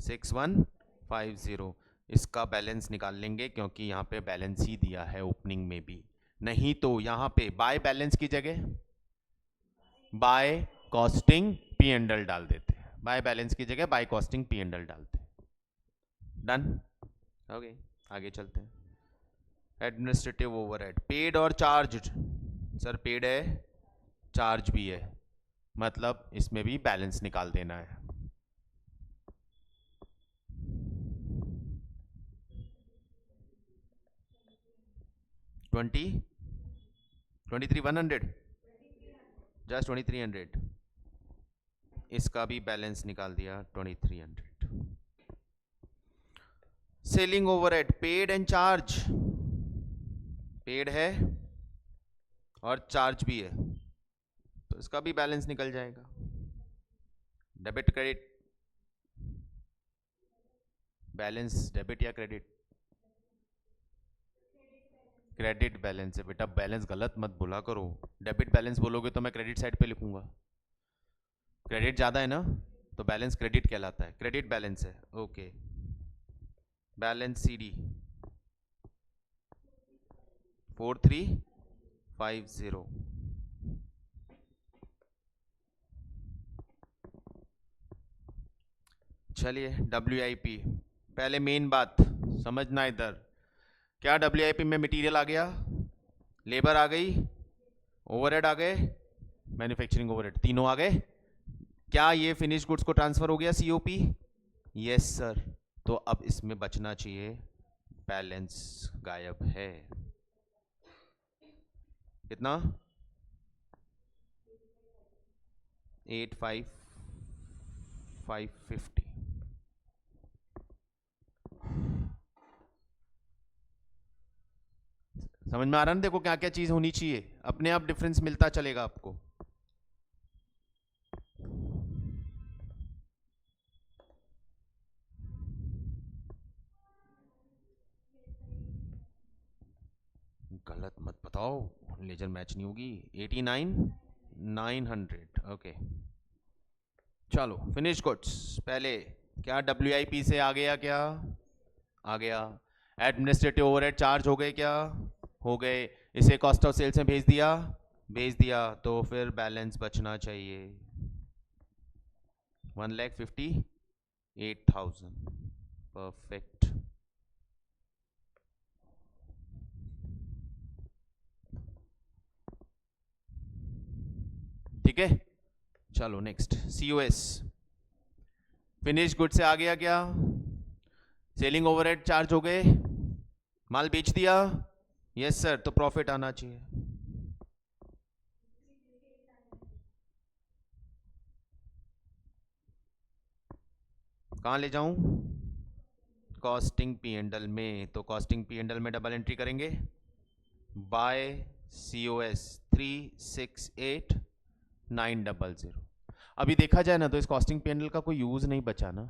6150, इसका बैलेंस निकाल लेंगे क्योंकि यहाँ पे बैलेंस ही दिया है ओपनिंग में भी। नहीं तो यहाँ पे बाय बैलेंस की जगह by costing P and L डाल देते हैं, बाय बैलेंस की जगह by costing P and L डालते हैं। डन, ओके आगे चलते हैं। एडमिनिस्ट्रेटिव ओवरहेड, पेड और चार्ज। सर पेड है, चार्ज भी है, मतलब इसमें भी बैलेंस निकाल देना है। ट्वेंटी 2300, जस्ट 2300, इसका भी बैलेंस निकाल दिया 2300। Selling overhead, paid and charge, paid है और चार्ज भी है, तो इसका भी बैलेंस निकल जाएगा। डेबिट क्रेडिट, बैलेंस डेबिट या क्रेडिट, क्रेडिट बैलेंस है बेटा, बैलेंस गलत मत बोला करो। डेबिट बैलेंस बोलोगे तो मैं क्रेडिट साइड पे लिखूंगा, क्रेडिट ज्यादा है ना तो बैलेंस क्रेडिट कहलाता है, क्रेडिट बैलेंस है। Okay, balance CD 4350। चलिए WIP, पहले मेन बात समझना इधर, क्या WIP में मटेरियल आ गया, लेबर आ गई, ओवरहेड आ गए, मैन्युफैक्चरिंग ओवरहेड, तीनों आ गए। क्या ये फिनिश गुड्स को ट्रांसफर हो गया COP? Yes sir. तो अब इसमें बचना चाहिए, बैलेंस गायब है, कितना 85,550। समझ में आ रहा ना, देखो क्या क्या चीज होनी चाहिए, अपने आप डिफरेंस मिलता चलेगा आपको। गलत मत बताओ, लेजर मैच नहीं होगी। 89,900, ओके। चलो फिनिश गुड्स, पहले क्या WIP से आ गया, क्या आ गया, एडमिनिस्ट्रेटिव ओवरहेड चार्ज हो गए, क्या हो गए, इसे कॉस्ट ऑफ सेल्स में भेज दिया, भेज दिया, तो फिर बैलेंस बचना चाहिए 1,58,000। परफेक्ट। ठीक है, चलो नेक्स्ट COS, फिनिश गुड से आ गया, क्या सेलिंग ओवरहेड चार्ज हो गए, माल बेच दिया, यस सर, तो प्रॉफिट आना चाहिए। कहां ले जाऊं, कॉस्टिंग पी एंड एल में, तो कॉस्टिंग पी एंड एल में डबल एंट्री करेंगे, बाय COS 368,900। अभी देखा जाए ना तो इस कॉस्टिंग पी एंड एल का कोई यूज नहीं बचा ना,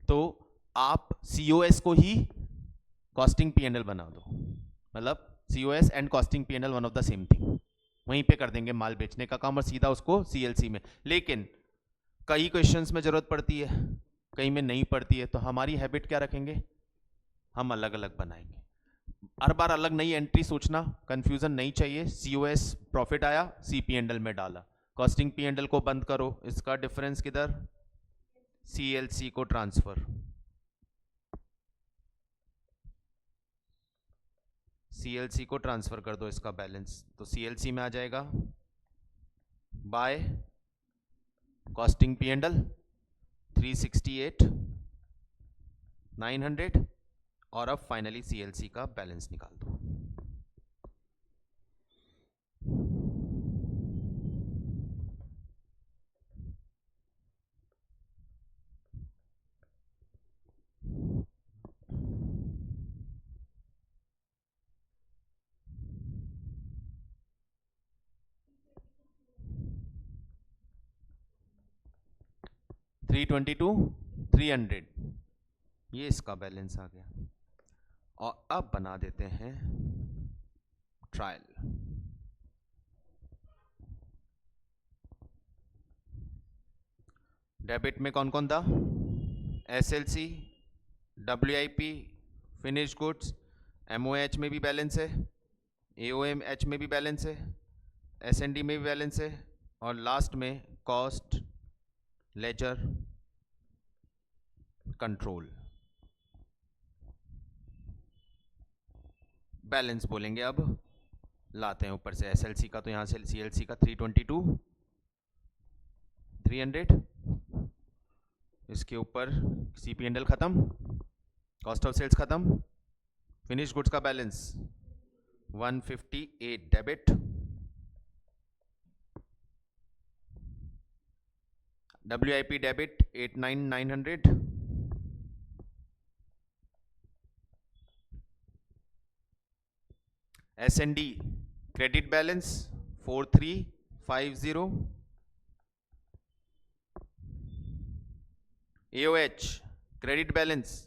तो आप COS को ही कॉस्टिंग पी एंड एल बना दो, मतलब COS and costing P and L one of the same thing, वहीं पे कर देंगे माल बेचने का काम और सीधा उसको CLC में। लेकिन कई क्वेश्चंस में जरूरत पड़ती है, कई में नहीं पड़ती है, तो हमारी हैबिट क्या रखेंगे, हम अलग अलग बनाएंगे। हर बार अलग नई एंट्री सोचना, कंफ्यूजन नहीं चाहिए। COS प्रॉफिट आया, CP&L में डाला, कॉस्टिंग P&L को बंद करो, इसका डिफरेंस किधर, CLC को ट्रांसफर, CLC को ट्रांसफर कर दो इसका बैलेंस, तो CLC में आ जाएगा बाय कॉस्टिंग P&L 368,900, और अब फाइनली CLC का बैलेंस निकाल दो। 322 300, ये इसका बैलेंस आ गया। और अब बना देते हैं ट्रायल। डेबिट में कौन कौन था? SLC, WIP, finish goods, MOH में भी बैलेंस है, AOMH में भी बैलेंस है, S&D में भी बैलेंस है, और लास्ट में कॉस्ट लेजर कंट्रोल बैलेंस बोलेंगे। अब लाते हैं ऊपर से SLC का, तो यहाँ से CLC का 322 300, इसके ऊपर CP&L खत्म, कॉस्ट ऑफ सेल्स खत्म, फिनिश गुड्स का balance 158 debit, WIP debit 89900, S&D credit balance 4350, AOH credit balance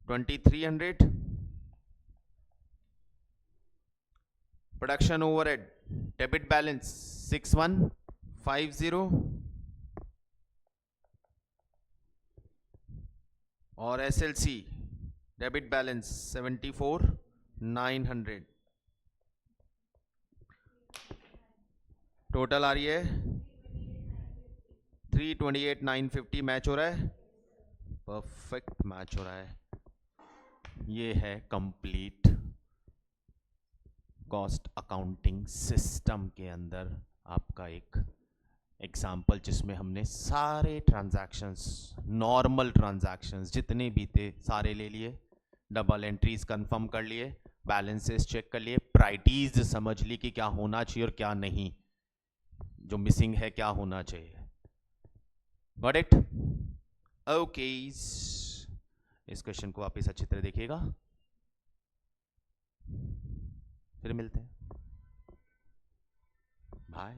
2300, production overhead debit balance 6150, और SLC डेबिट बैलेंस 74900। टोटल आ रही है 328,950। मैच हो रहा है, परफेक्ट मैच हो रहा है। ये है कंप्लीट कॉस्ट अकाउंटिंग सिस्टम के अंदर आपका एक एग्जाम्पल, जिसमें हमने सारे ट्रांजैक्शंस, नॉर्मल ट्रांजैक्शंस जितने भी थे सारे ले लिए, डबल एंट्रीज कंफर्म कर लिए, बैलेंसेस चेक कर लिए, प्राइटीज समझ ली कि क्या होना चाहिए और क्या नहीं, जो मिसिंग है क्या होना चाहिए। Got it? ओके, इस क्वेश्चन को आप इस अच्छी तरह देखिएगा, फिर मिलते हैं, बाय।